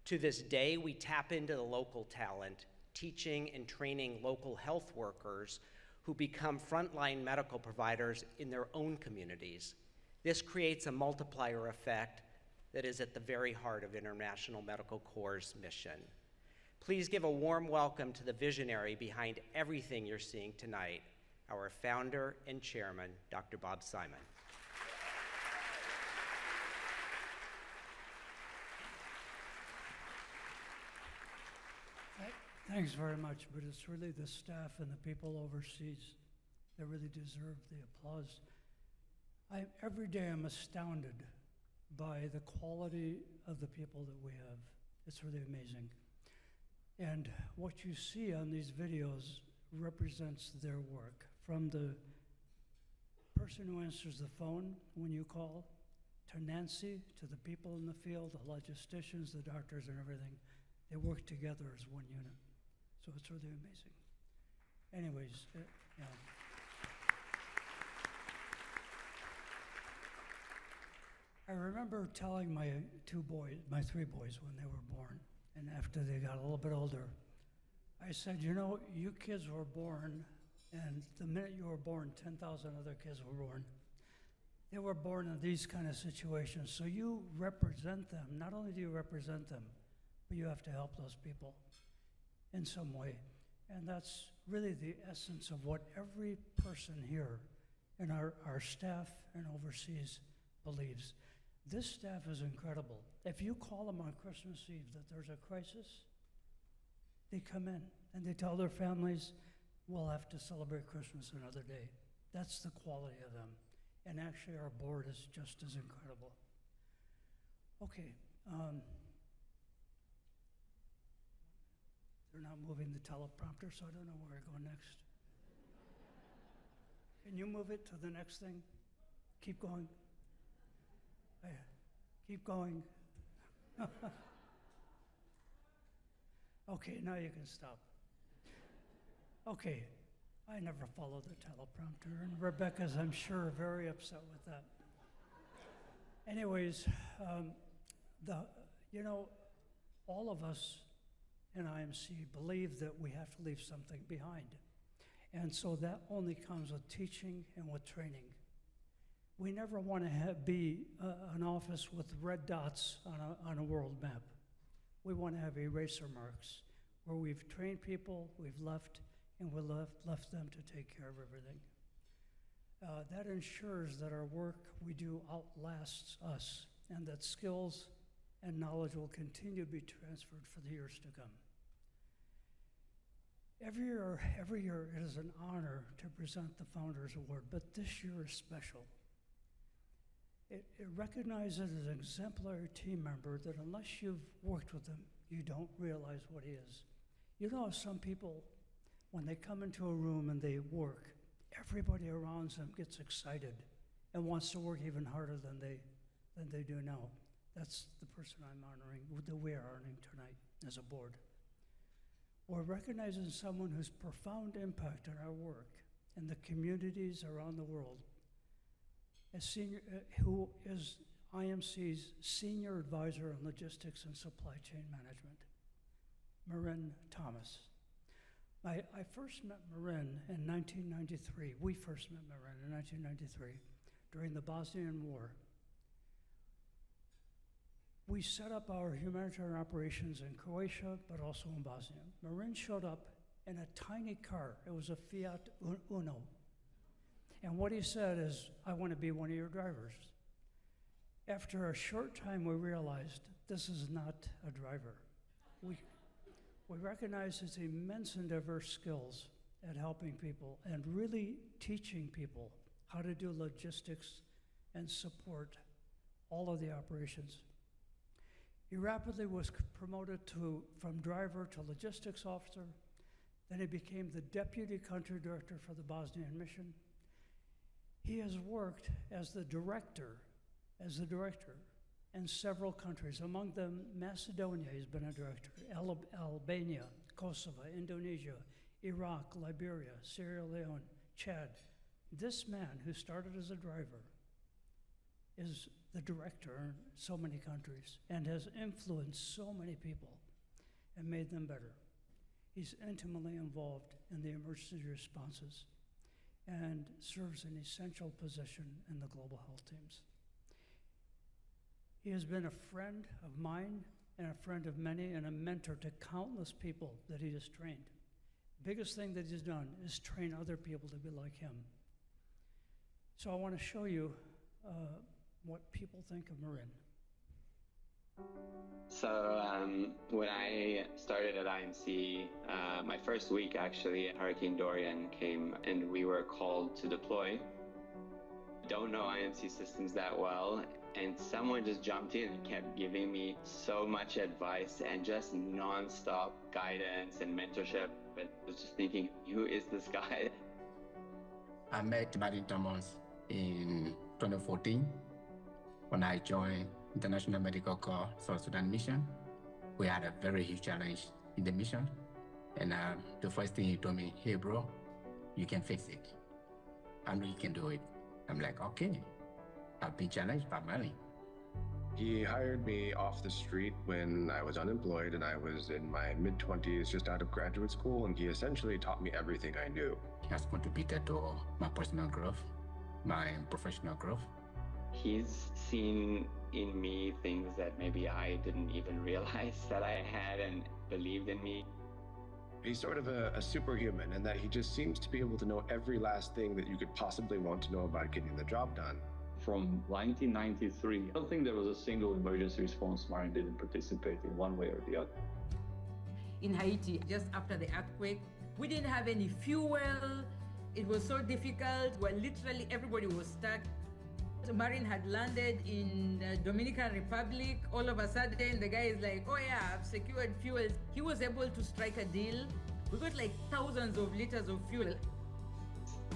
To this day, we tap into the local talent, teaching and training local health workers who become frontline medical providers in their own communities. This creates a multiplier effect that is at the very heart of International Medical Corps' mission. Please give a warm welcome to the visionary behind everything you're seeing tonight, our founder and chairman, Dr. Bob Simon. Thanks very much, but it's really the staff and the people overseas that really deserve the applause. Every day I'm astounded by the quality of the people that we have. It's really amazing. And what you see on these videos represents their work, from the person who answers the phone when you call, to Nancy, to the people in the field, the logisticians, the doctors, and everything. They work together as one unit. So it's really amazing. Anyways, yeah. I remember telling my three boys when they were born, and after they got a little bit older, I said, you know, you kids were born, and the minute you were born, 10,000 other kids were born. They were born in these kind of situations, so you represent them. Not only do you represent them, but you have to help those people in some way. And that's really the essence of what every person here and our staff and overseas believes. This staff is incredible. If you call them on Christmas Eve that there's a crisis, they come in and they tell their families, we'll have to celebrate Christmas another day. That's the quality of them. And actually our board is just as incredible. Okay. They're not moving the teleprompter, so I don't know where I go next. Can you move it to the next thing? Keep going. Keep going. Okay, now you can stop. Okay, I never followed the teleprompter, and Rebecca's, I'm sure, very upset with that. Anyways, all of us in IMC believe that we have to leave something behind. And so that only comes with teaching and with training. We never want to be an office with red dots on a world map. We want to have eraser marks where we've trained people, we've left, and we left them to take care of everything. That ensures that our work we do outlasts us, and that skills and knowledge will continue to be transferred for the years to come. Every year it is an honor to present the Founders Award, but this year is special. It recognizes an exemplary team member that unless you've worked with them, you don't realize what he is. You know, some people, when they come into a room and they work, everybody around them gets excited and wants to work even harder than they do now. That's the person I'm honoring, that we are honoring tonight as a board. We're recognizing someone whose profound impact on our work and the communities around the world, who is IMC's Senior Advisor on Logistics and Supply Chain Management, Marin Thomas. I first met Marin in 1993. We first met Marin in 1993 during the Bosnian War. We set up our humanitarian operations in Croatia, but also in Bosnia. Marin showed up in a tiny car. It was a Fiat Uno. And what he said is, "I want to be one of your drivers." After a short time, we realized this is not a driver. We recognize his immense and diverse skills at helping people and really teaching people how to do logistics and support all of the operations. He rapidly was promoted from driver to logistics officer. Then he became the deputy country director for the Bosnian mission. He has worked as the director in several countries, among them Macedonia, he's been a director, Albania, Kosovo, Indonesia, Iraq, Liberia, Sierra Leone, Chad. This man, who started as a driver, is the director in so many countries and has influenced so many people and made them better. He's intimately involved in the emergency responses and serves an essential position in the global health teams. He has been a friend of mine and a friend of many and a mentor to countless people that he has trained. Biggest thing that he's done is train other people to be like him. So I want to show you what people think of Marin. So when I started at IMC, my first week actually, Hurricane Dorian came and we were called to deploy. Don't know IMC systems that well, and someone just jumped in and kept giving me so much advice and just non-stop guidance and mentorship. And I was just thinking, who is this guy? I met Marin Thomas in 2014 when I joined International Medical Corps South Sudan mission. We had a very huge challenge in the mission. And the first thing he told me, "Hey bro, you can fix it. I know you can do it." I'm like, okay, I've been challenged by Marin. He hired me off the street when I was unemployed and I was in my mid-20s, just out of graduate school, and he essentially taught me everything I knew. He has contributed to my personal growth, my professional growth. He's seen in me things that maybe I didn't even realize that I had and believed in me. He's sort of a superhuman in that he just seems to be able to know every last thing that you could possibly want to know about getting the job done. From 1993, I don't think there was a single emergency response Marin didn't participate in one way or the other. In Haiti, just after the earthquake, we didn't have any fuel. It was so difficult where literally everybody was stuck. Marin had landed in the Dominican Republic. All of a sudden, the guy is like, "Oh yeah, I've secured fuel." He was able to strike a deal. We got like thousands of liters of fuel.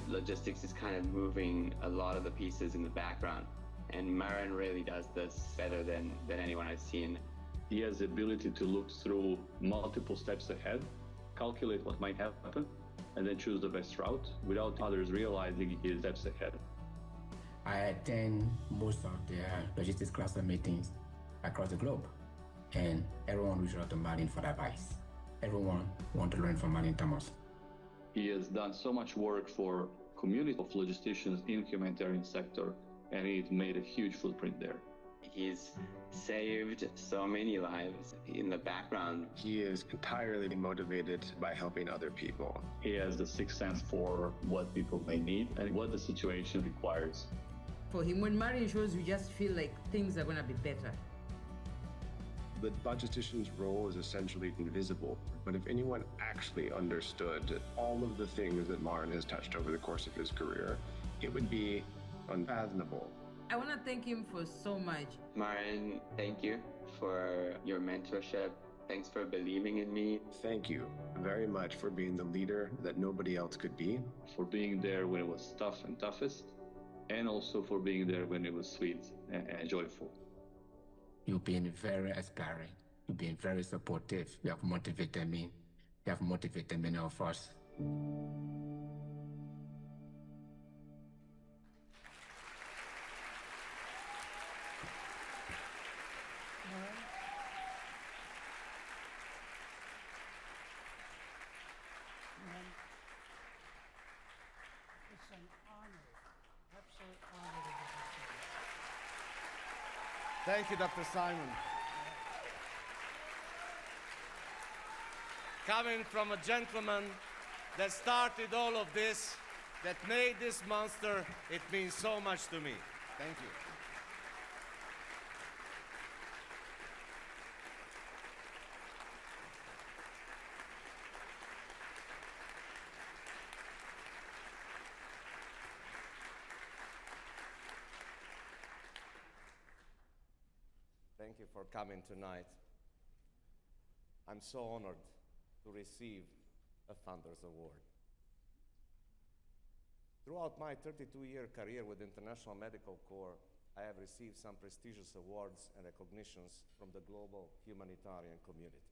Logistics is kind of moving a lot of the pieces in the background, and Marin really does this better than anyone I've seen. He has the ability to look through multiple steps ahead, calculate what might happen, and then choose the best route without others realizing he is steps ahead. I attend most of the logistics cluster meetings across the globe, and everyone reaches out to Marin for advice. Everyone wants to learn from Marin Thomas. He has done so much work for community of logisticians in the humanitarian sector, and he's made a huge footprint there. He's saved so many lives in the background. He is entirely motivated by helping other people. He has the sixth sense for what people may need and what the situation requires. For him, when Marin shows, you just feel like things are going to be better. The logistician's role is essentially invisible, but if anyone actually understood all of the things that Marin has touched over the course of his career, it would be unfathomable. I want to thank him for so much. Marin, thank you for your mentorship Thanks for believing in me. Thank you very much for being the leader that nobody else could be. For being there when it was tough and toughest, and also for being there when it was sweet and joyful. You've been very inspiring. You've been very supportive. You have motivated me. You have motivated many of us. It's an honor, absolute honor to be here. Thank you, Dr. Simon. Coming from a gentleman that started all of this, that made this monster, it means so much to me. Thank you. Thank you for coming tonight. I'm so honored to receive a Founders Award. Throughout my 32-year career with International Medical Corps, I have received some prestigious awards and recognitions from the global humanitarian community.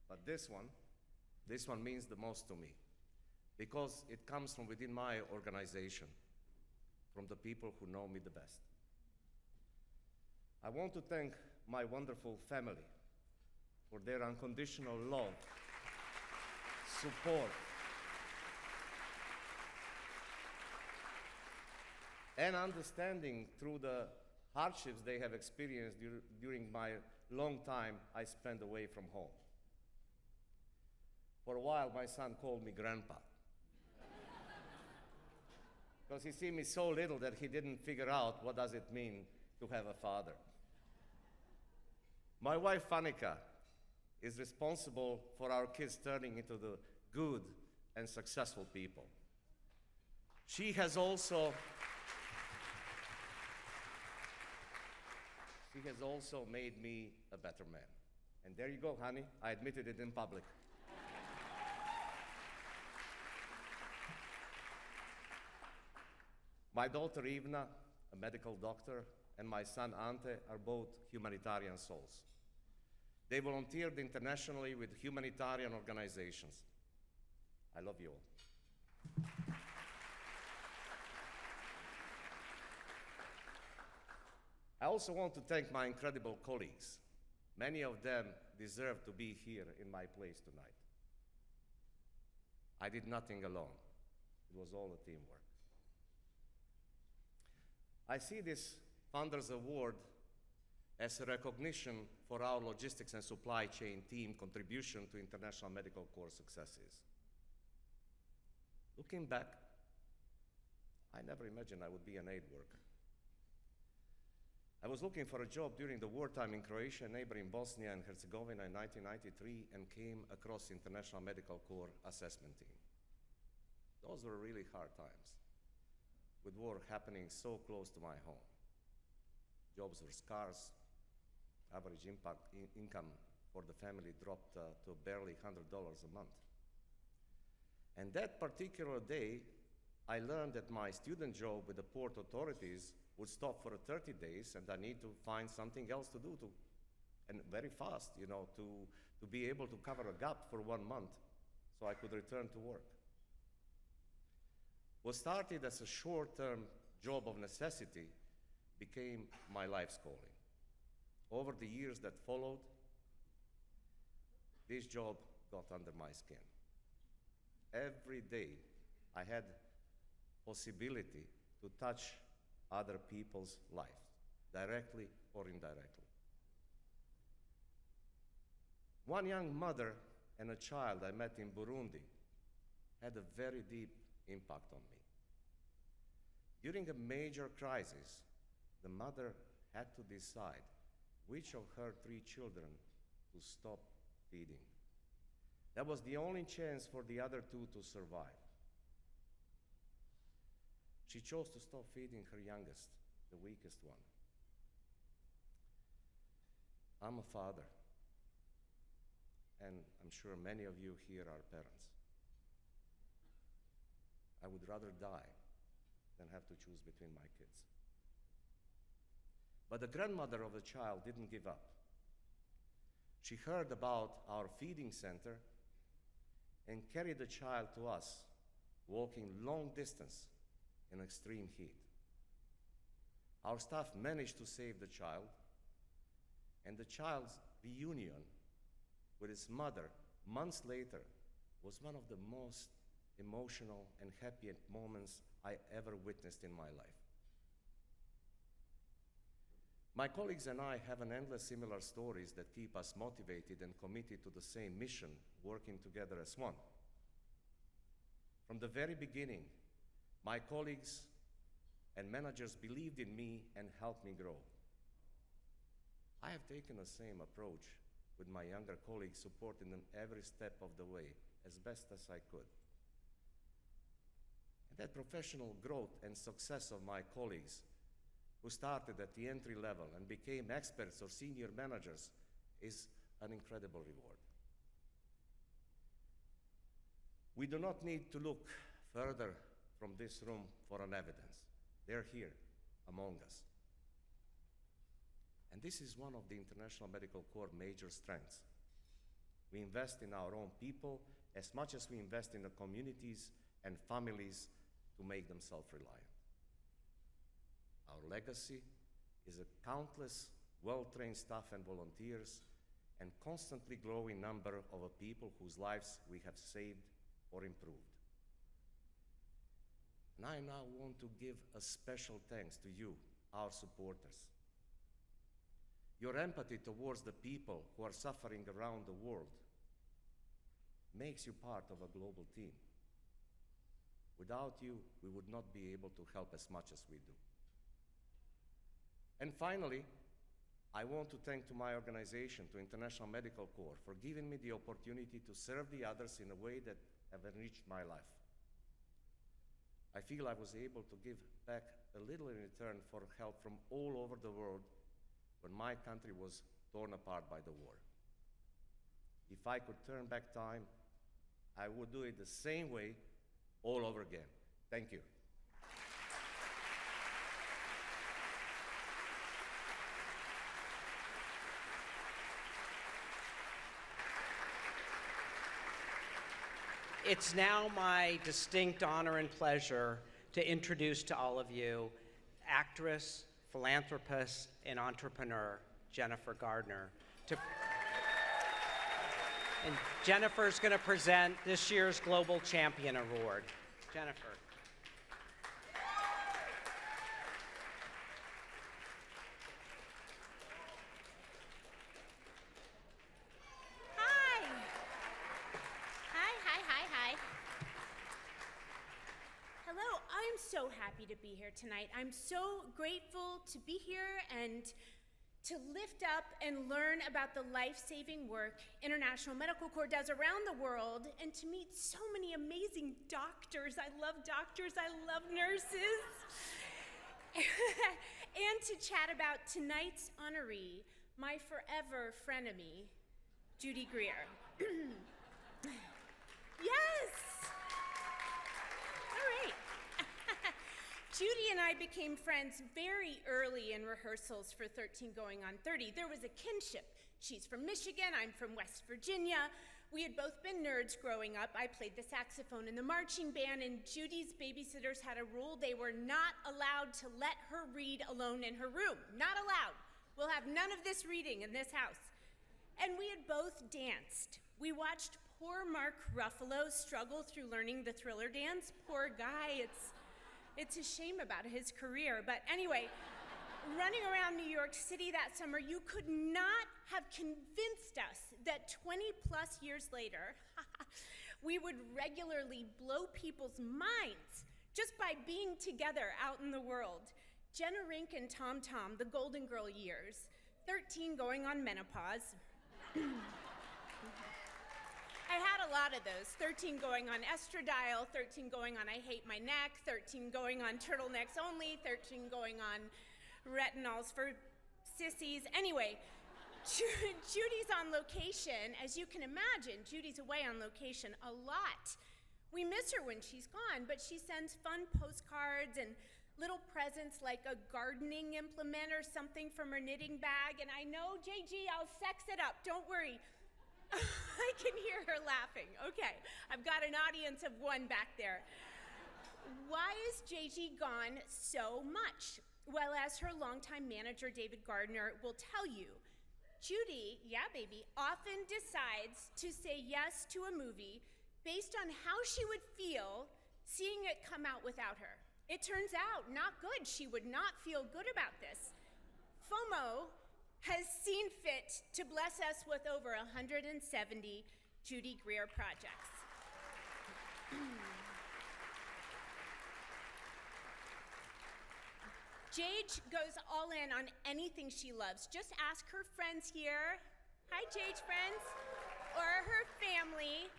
But this one means the most to me, because it comes from within my organization, from the people who know me the best. I want to thank my wonderful family for their unconditional love, support, and understanding through the hardships they have experienced during my long time I spent away from home. For a while, my son called me Grandpa, because he see me so little that he didn't figure out what does it mean to have a father. My wife, Fanica, is responsible for our kids turning into the good and successful people. She has also made me a better man. And there you go, honey. I admitted it in public. My daughter, Ivna, a medical doctor, and my son, Ante, are both humanitarian souls. They volunteered internationally with humanitarian organizations. I love you all. I also want to thank my incredible colleagues. Many of them deserve to be here in my place tonight. I did nothing alone. It was all a teamwork. I see this Founders Award as a recognition for our logistics and supply chain team contribution to International Medical Corps successes. Looking back, I never imagined I would be an aid worker. I was looking for a job during the wartime in Croatia, neighboring Bosnia and Herzegovina in 1993, and came across International Medical Corps assessment team. Those were really hard times, with war happening so close to my home. Jobs were scarce. Average income for the family dropped to barely $100 a month. And that particular day, I learned that my student job with the port authorities would stop for 30 days, and I need to find something else to do, and very fast, to be able to cover a gap for 1 month so I could return to work. What started as a short-term job of necessity became my life's calling. Over the years that followed, this job got under my skin. Every day, I had possibility to touch other people's lives, directly or indirectly. One young mother and a child I met in Burundi had a very deep impact on me. During a major crisis, the mother had to decide which of her 3 children to stop feeding. That was the only chance for the other 2 to survive. She chose to stop feeding her youngest, the weakest one. I'm a father. and I'm sure many of you here are parents. I would rather die than have to choose between my kids. But the grandmother of the child didn't give up. She heard about our feeding center and carried the child to us, walking long distance in extreme heat. Our staff managed to save the child, and the child's reunion with his mother months later was one of the most emotional and happy moments I ever witnessed in my life. My colleagues and I have an endless similar stories that keep us motivated and committed to the same mission, working together as one. From the very beginning, my colleagues and managers believed in me and helped me grow. I have taken the same approach with my younger colleagues, supporting them every step of the way as best as I could. And that professional growth and success of my colleagues who started at the entry level and became experts or senior managers is an incredible reward. We do not need to look further from this room for an evidence. They're here among us. And this is one of the International Medical Corps' major strengths. We invest in our own people as much as we invest in the communities and families to make them self-reliant. Our legacy is a countless, well-trained staff and volunteers, and constantly growing number of people whose lives we have saved or improved. And I now want to give a special thanks to you, our supporters. Your empathy towards the people who are suffering around the world makes you part of a global team. Without you, we would not be able to help as much as we do. And finally, I want to thank to my organization, to International Medical Corps, for giving me the opportunity to serve the others in a way that have enriched my life. I feel I was able to give back a little in return for help from all over the world when my country was torn apart by the war. If I could turn back time, I would do it the same way all over again. Thank you. It's now my distinct honor and pleasure to introduce to all of you actress, philanthropist, and entrepreneur, Jennifer Gardner. And Jennifer's going to present this year's Global Champion Award. Jennifer. Hello, I'm so happy to be here tonight. I'm so grateful to be here and to lift up and learn about the life-saving work International Medical Corps does around the world, and to meet so many amazing doctors. I love doctors, I love nurses. And to chat about tonight's honoree, my forever frenemy, Judy Greer. Yes! All right. Judy and I became friends very early in rehearsals for 13 Going on 30. There was a kinship. She's from Michigan, I'm from West Virginia. We had both been nerds growing up. I played the saxophone in the marching band, and Judy's babysitters had a rule: they were not allowed to let her read alone in her room. Not allowed. We'll have none of this reading in this house. And we had both danced. We watched poor Mark Ruffalo struggle through learning the Thriller dance. Poor guy, it's a shame about his career. But anyway, running around New York City that summer, you could not have convinced us that 20 plus years later, we would regularly blow people's minds just by being together out in the world. Jenna Rink and Tom Tom, the Golden Girl years, 13 going on menopause. I had a lot of those. 13 going on estradiol, 13 going on I hate my neck, 13 going on turtlenecks only, 13 going on retinols for sissies. Anyway, Judy's on location. As you can imagine, Judy's away on location a lot. We miss her when she's gone, but she sends fun postcards and little presents like a gardening implement or something from her knitting bag. And I know, JG, I'll sex it up. Don't worry. I can hear her laughing. Okay, I've got an audience of one back there. Why is JG gone so much? Well, as her longtime manager, David Gardner, will tell you, Judy, yeah, baby, often decides to say yes to a movie based on how she would feel seeing it come out without her. It turns out, not good. She would not feel good about this. FOMO has seen fit to bless us with over 170 Judy Greer projects. Jade goes all in on anything she loves. Just ask her friends here, hi Jade's friends, or her family.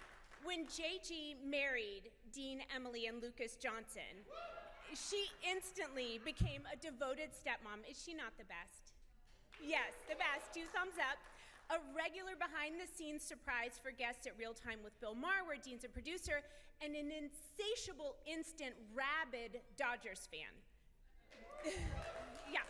When JG married Dean, Emily, and Lucas Johnson, she instantly became a devoted stepmom. Is she not the best? Yes, the best. 2 thumbs up. A regular behind-the-scenes surprise for guests at Real Time with Bill Maher, where Dean's a producer, and an insatiable, instant, rabid Dodgers fan. Yeah.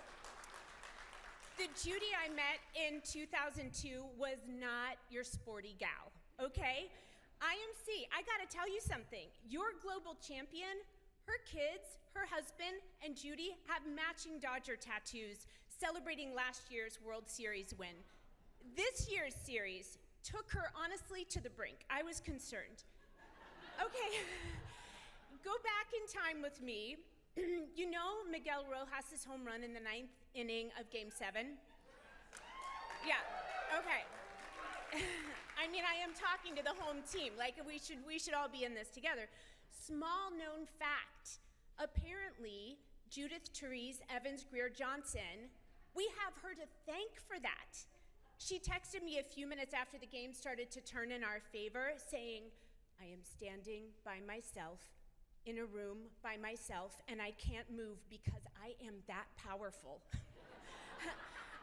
The Judy I met in 2002 was not your sporty gal, okay? IMC, I gotta tell you something. Your global champion, her kids, her husband, and Judy have matching Dodger tattoos celebrating last year's World Series win. This year's series took her honestly to the brink. I was concerned. Okay, go back in time with me. You know Miguel Rojas' home run in the 9th inning of Game 7? Yeah, okay. I mean, I am talking to the home team, like we should all be in this together. Small known fact, apparently Judith Therese Evans Greer Johnson, we have her to thank for that. She texted me a few minutes after the game started to turn in our favor, saying, I am standing by myself in a room by myself, and I can't move because I am that powerful.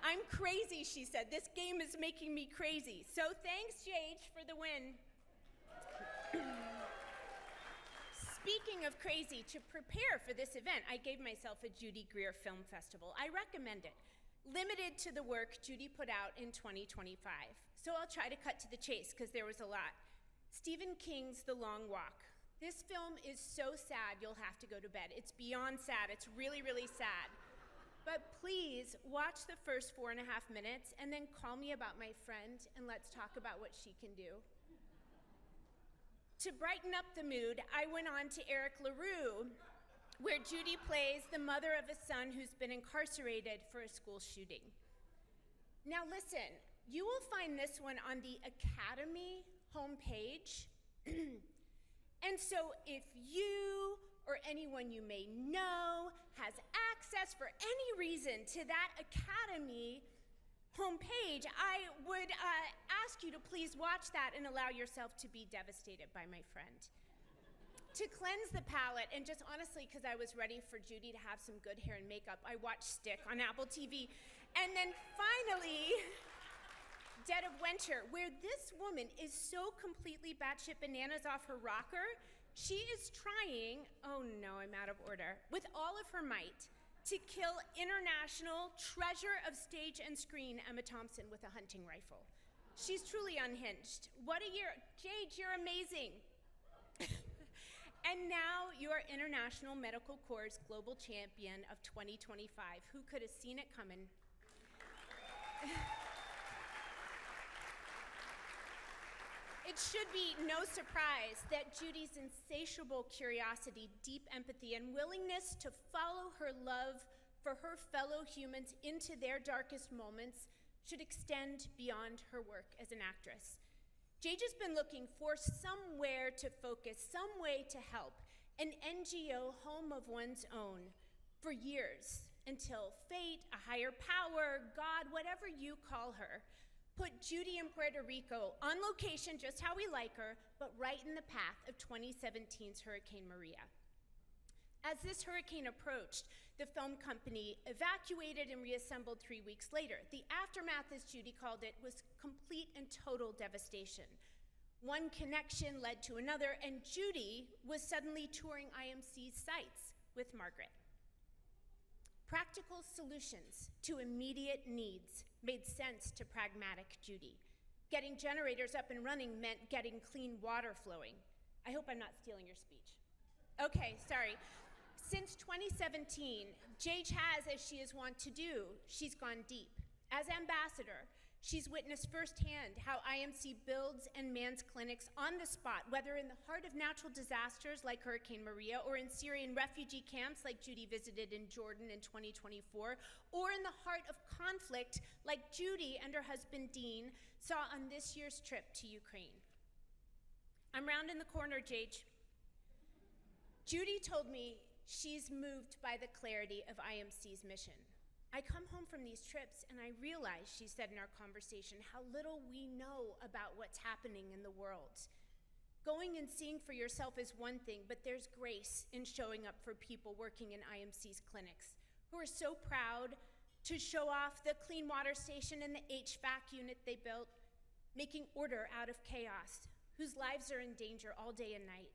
I'm crazy, she said. This game is making me crazy. So thanks, Jade, for the win. Speaking of crazy, to prepare for this event, I gave myself a Judy Greer Film Festival. I recommend it. Limited to the work Judy put out in 2025. So I'll try to cut to the chase, because there was a lot. Stephen King's The Long Walk. This film is so sad you'll have to go to bed. It's beyond sad. It's really, really sad. But please watch the first 4.5 minutes and then call me about my friend and let's talk about what she can do. To brighten up the mood, I went on to Eric LaRue, where Judy plays the mother of a son who's been incarcerated for a school shooting. Now listen, you will find this one on the Academy homepage. And so if you or anyone you may know has access for any reason to that Academy homepage, I would ask you to please watch that and allow yourself to be devastated by my friend. To cleanse the palate, and just honestly, because I was ready for Judy to have some good hair and makeup, I watched Stick on Apple TV. And then finally, Dead of Winter, where this woman is so completely batshit bananas off her rocker, she is trying, oh no, I'm out of order, with all of her might to kill international treasure of stage and screen Emma Thompson with a hunting rifle. She's truly unhinged. What a year. Jade, you're amazing. And now you're International Medical Corps' Global Champion of 2025. Who could have seen it coming? It should be no surprise that Judy's insatiable curiosity, deep empathy, and willingness to follow her love for her fellow humans into their darkest moments should extend beyond her work as an actress. Jade has been looking for somewhere to focus, some way to help, an NGO home of one's own for years, until fate, a higher power, God, whatever you call her, put Judy in Puerto Rico on location, just how we like her, but right in the path of 2017's Hurricane Maria. As this hurricane approached, the film company evacuated and reassembled 3 weeks later. The aftermath, as Judy called it, was complete and total devastation. One connection led to another, and Judy was suddenly touring IMC's sites with Margaret. Practical solutions to immediate needs made sense to pragmatic Judy. Getting generators up and running meant getting clean water flowing. I hope I'm not stealing your speech. Okay, sorry. Since 2017, Jage has, as she is wont to do, she's gone deep. As ambassador, she's witnessed firsthand how IMC builds and mans clinics on the spot, whether in the heart of natural disasters like Hurricane Maria, or in Syrian refugee camps like Judy visited in Jordan in 2024, or in the heart of conflict like Judy and her husband Dean saw on this year's trip to Ukraine. I'm round in the corner, Jage. Judy told me she's moved by the clarity of IMC's mission. I come home from these trips and I realize, she said in our conversation, how little we know about what's happening in the world. Going and seeing for yourself is one thing, but there's grace in showing up for people working in IMC's clinics who are so proud to show off the clean water station and the HVAC unit they built, making order out of chaos, whose lives are in danger all day and night.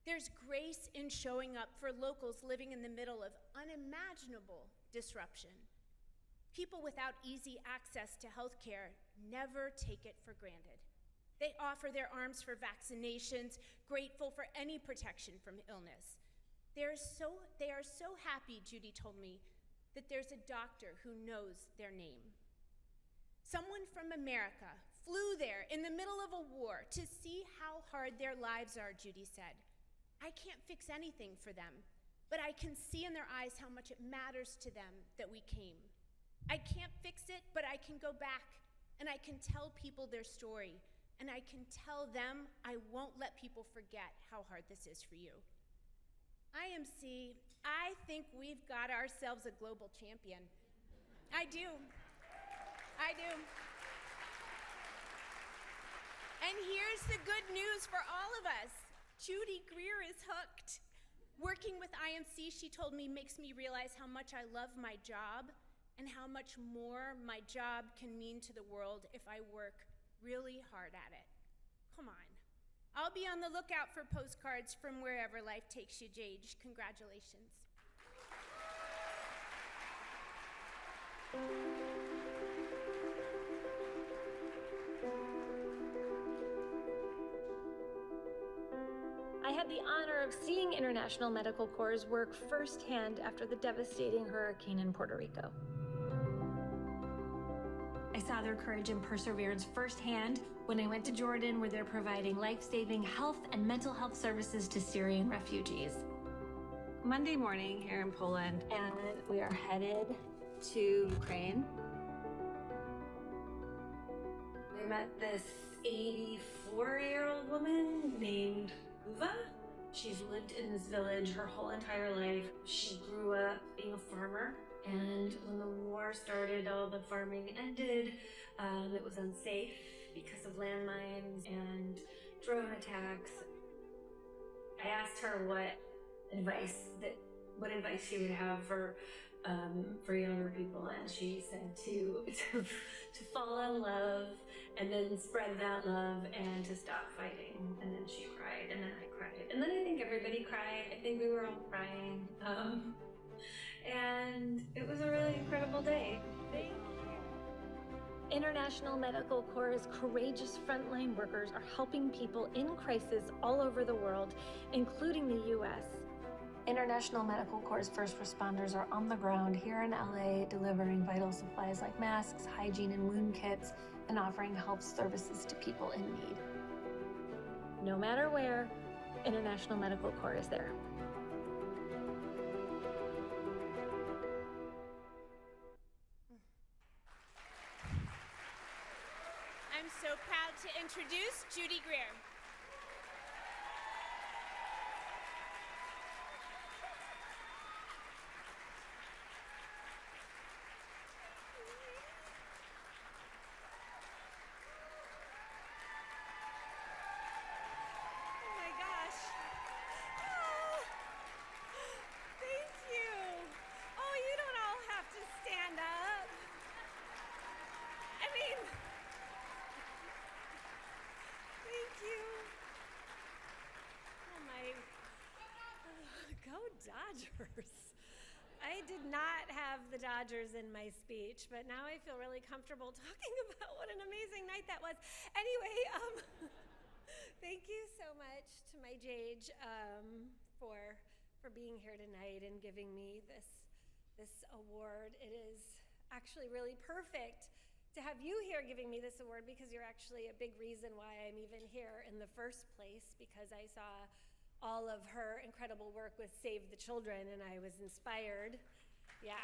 There's grace in showing up for locals living in the middle of unimaginable disruption. People without easy access to health care never take it for granted. They offer their arms for vaccinations, grateful for any protection from illness. They are so happy, Judy told me, that there's a doctor who knows their name. Someone from America flew there in the middle of a war to see how hard their lives are, Judy said. I can't fix anything for them, but I can see in their eyes how much it matters to them that we came. I can't fix it, but I can go back and I can tell people their story, and I can tell them I won't let people forget how hard this is for you. IMC, I think we've got ourselves a global champion. I do. And here's the good news for all of us. Judy Greer is hooked. Working with IMC, she told me, makes me realize how much I love my job and how much more my job can mean to the world if I work really hard at it. Come on. I'll be on the lookout for postcards from wherever life takes you, Jage. Congratulations. I had the honor of seeing International Medical Corps work firsthand after the devastating hurricane in Puerto Rico. I saw their courage and perseverance firsthand when I went to Jordan, where they're providing life-saving health and mental health services to Syrian refugees. Monday morning here in Poland, And we are headed to Ukraine. we met this 84-year-old woman named Uva. She's lived in this village her whole entire life. She grew up being a farmer, and when the war started, all the farming ended. It was unsafe because of landmines and drone attacks. I asked her what advice she would have for younger people, and she said to fall in love and then spread that love and to stop fighting. And then she cried, and then I cried, and then I think everybody cried. I think we were all crying, and it was a really incredible day. International Medical Corps' courageous frontline workers are helping people in crisis all over the world, including the U.S. International Medical Corps' first responders are on the ground here in LA, delivering vital supplies like masks, hygiene and wound kits, and offering health services to people in need. No matter where, International Medical Corps is there. I'm so proud to introduce Judy Greer. Oh my gosh. Oh, Dodgers. I did not have the Dodgers in my speech, but now I feel really comfortable talking about what an amazing night that was. Anyway, thank you so much to my Jage for being here tonight and giving me this award. It is actually really perfect to have you here giving me this award, because you're actually a big reason why I'm even here in the first place, because I saw all of her incredible work with Save the Children and I was inspired. Yeah.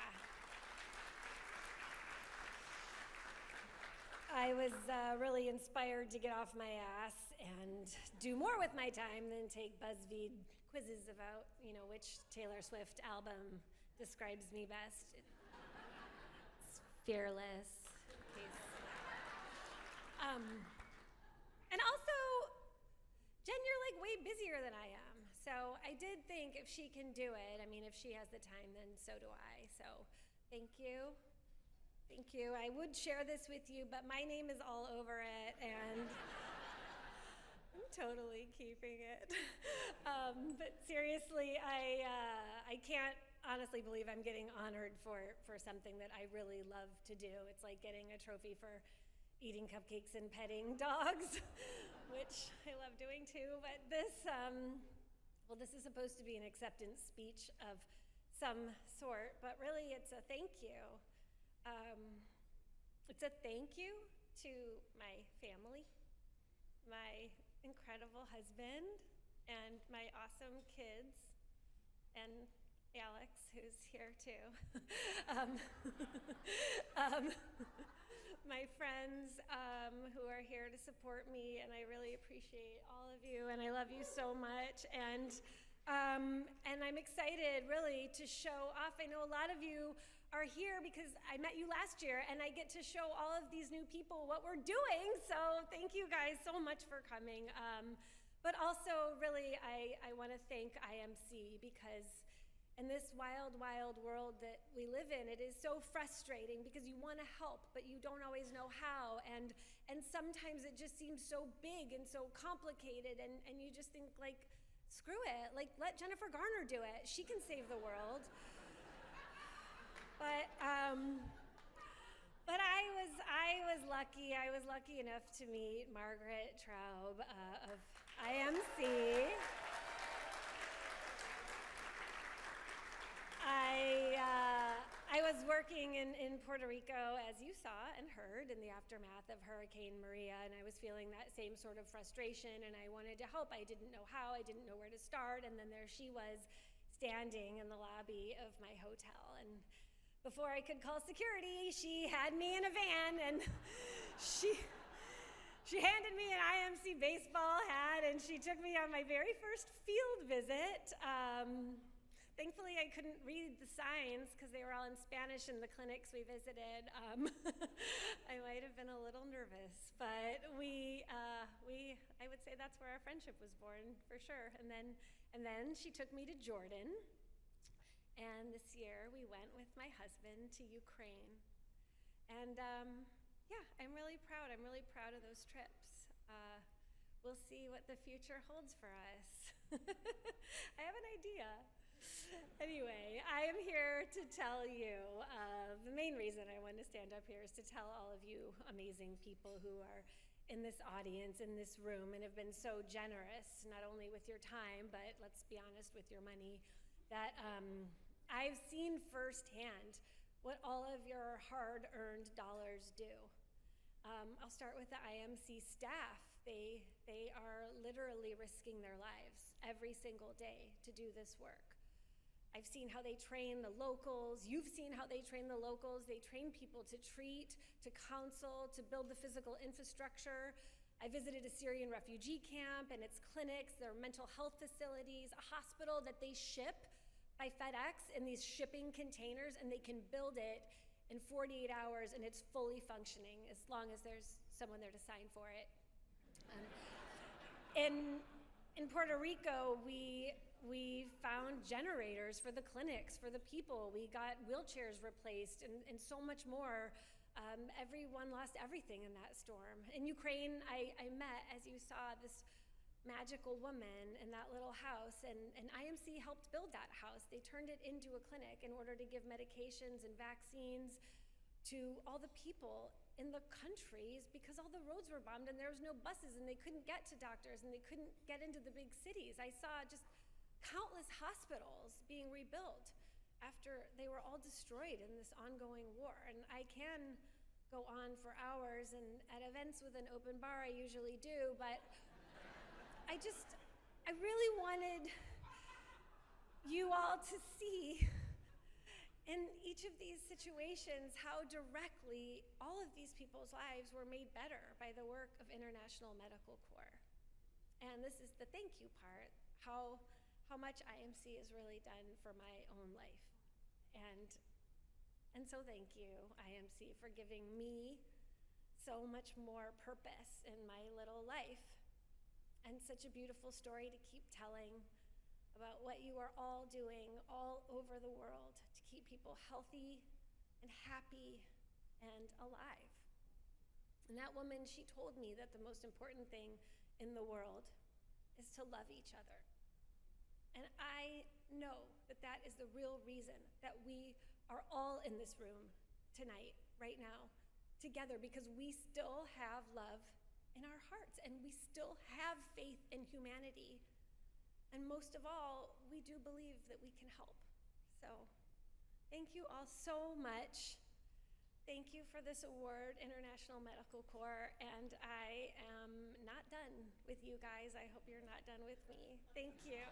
I was really inspired to get off my ass and do more with my time than take BuzzFeed quizzes about, which Taylor Swift album describes me best. It's Fearless. And also, Jen, you're like way busier than I am. So I did think if she can do it, if she has the time, then so do I. So thank you. Thank you. I would share this with you, but my name is all over it, and I'm totally keeping it. But seriously, I can't honestly believe I'm getting honored for something that I really love to do. It's like getting a trophy for eating cupcakes and petting dogs, which I love doing too. But this is supposed to be an acceptance speech of some sort, but really it's a thank you. It's a thank you to my family, my incredible husband, and my awesome kids, and Alex, who's here too. My friends who are here to support me, and I really appreciate all of you, and I love you so much. And I'm excited really to show off. I know a lot of you are here because I met you last year, and I get to show all of these new people what we're doing. So thank you guys so much for coming. But also really I want to thank IMC, because in this wild, wild world that we live in, it is so frustrating because you want to help, but you don't always know how. And sometimes it just seems so big and so complicated, and you just think, like, screw it. Like, let Jennifer Garner do it. She can save the world. But I was lucky. I was lucky enough to meet Margaret Traub of IMC. I was working in Puerto Rico, as you saw and heard, in the aftermath of Hurricane Maria, and I was feeling that same sort of frustration, and I wanted to help. I didn't know how, I didn't know where to start, and then there she was standing in the lobby of my hotel, and before I could call security, she had me in a van, and she handed me an IMC baseball hat, and she took me on my very first field visit. Thankfully, I couldn't read the signs because they were all in Spanish in the clinics we visited. I might have been a little nervous, but I would say that's where our friendship was born, for sure. And then she took me to Jordan, and this year we went with my husband to Ukraine. And I'm really proud. I'm really proud of those trips. We'll see what the future holds for us. I have an idea. Anyway, I am here to tell you, the main reason I wanted to stand up here is to tell all of you amazing people who are in this audience, in this room, and have been so generous, not only with your time, but let's be honest, with your money, that I've seen firsthand what all of your hard-earned dollars do. I'll start with the IMC staff. They are literally risking their lives every single day to do this work. I've seen how they train the locals. You've seen how they train the locals. They train people to treat, to counsel, to build the physical infrastructure. I visited a Syrian refugee camp and its clinics, their mental health facilities, a hospital that they ship by FedEx in these shipping containers, and they can build it in 48 hours, and it's fully functioning as long as there's someone there to sign for it. In Puerto Rico, we found generators for the clinics, for the people. We got wheelchairs replaced and so much more. Everyone lost everything in that storm. In Ukraine, I met, as you saw, this magical woman in that little house, and IMC helped build that house. They turned it into a clinic in order to give medications and vaccines to all the people in the countries because all the roads were bombed and there was no buses and they couldn't get to doctors and they couldn't get into the big cities. I saw just countless hospitals being rebuilt after they were all destroyed in this ongoing war. And I can go on for hours, and at events with an open bar I usually do, but I really wanted you all to see in each of these situations how directly all of these people's lives were made better by the work of International Medical Corps. And this is the thank you part, how much IMC has really done for my own life. And so thank you, IMC, for giving me so much more purpose in my little life. And such a beautiful story to keep telling about what you are all doing all over the world to keep people healthy and happy and alive. And that woman, she told me that the most important thing in the world is to love each other. And I know that that is the real reason that we are all in this room tonight, right now, together, because we still have love in our hearts, and we still have faith in humanity. And most of all, we do believe that we can help. So thank you all so much. Thank you for this award, International Medical Corps, and I am not done with you guys. I hope you're not done with me. Thank you.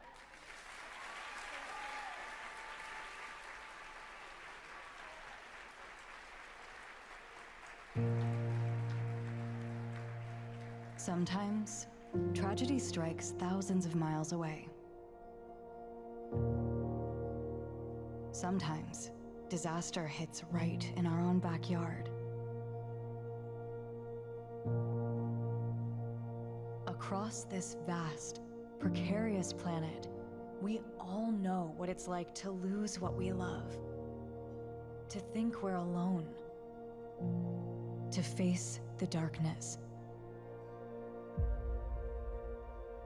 Sometimes, tragedy strikes thousands of miles away. Sometimes, disaster hits right in our own backyard. Across this vast, precarious planet, we all know what it's like to lose what we love, to think we're alone, to face the darkness.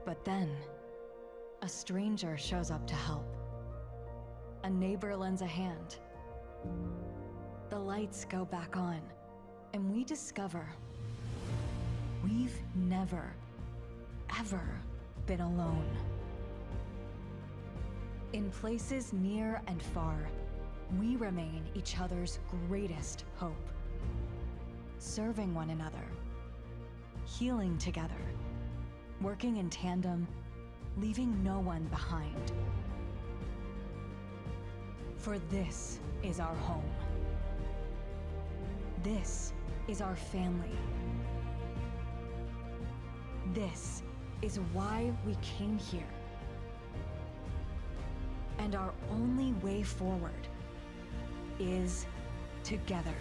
But then, a stranger shows up to help. A neighbor lends a hand. The lights go back on, and we discover we've never, ever been alone. In places near and far, we remain each other's greatest hope. Serving one another, healing together, working in tandem, leaving no one behind. For this is our home. This is our family. This is why we came here. And our only way forward is together.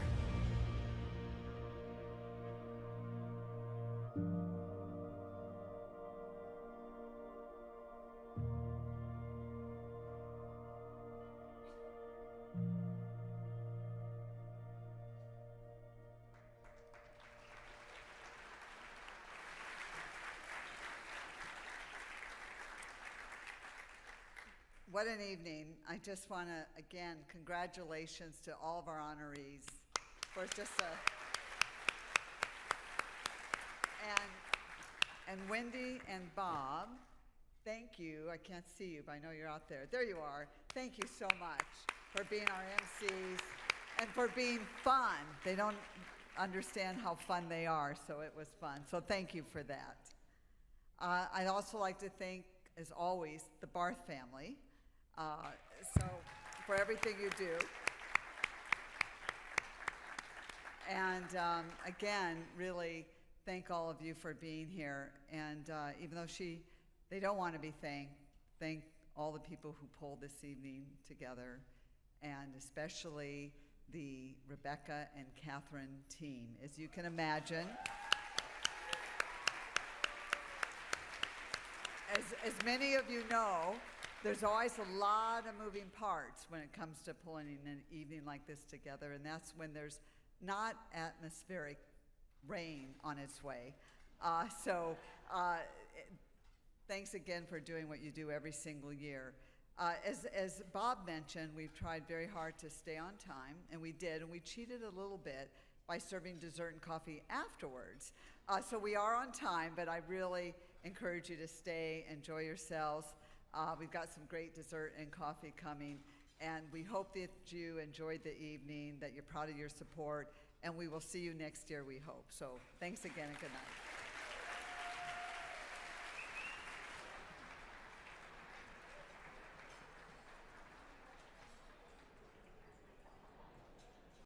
What an evening. I just want to, again, congratulations to all of our honorees for just and Wendy and Bob, thank you. I can't see you, but I know you're out there. There you are. Thank you so much for being our MCs and for being fun. They don't understand how fun they are, so it was fun. So thank you for that. I'd also like to thank, as always, the Barth family. So for everything you do. And again, really thank all of you for being here. And even though they don't want to be thanked, thank all the people who pulled this evening together, and especially the Rebecca and Catherine team. As you can imagine, as many of you know, there's always a lot of moving parts when it comes to pulling an evening like this together, and that's when there's not atmospheric rain on its way. Thanks again for doing what you do every single year. As Bob mentioned, we've tried very hard to stay on time, and we did, and we cheated a little bit by serving dessert and coffee afterwards. So we are on time, but I really encourage you to stay, enjoy yourselves. We've got some great dessert and coffee coming, and we hope that you enjoyed the evening, that you're proud of your support, and we will see you next year, we hope. So thanks again and good night.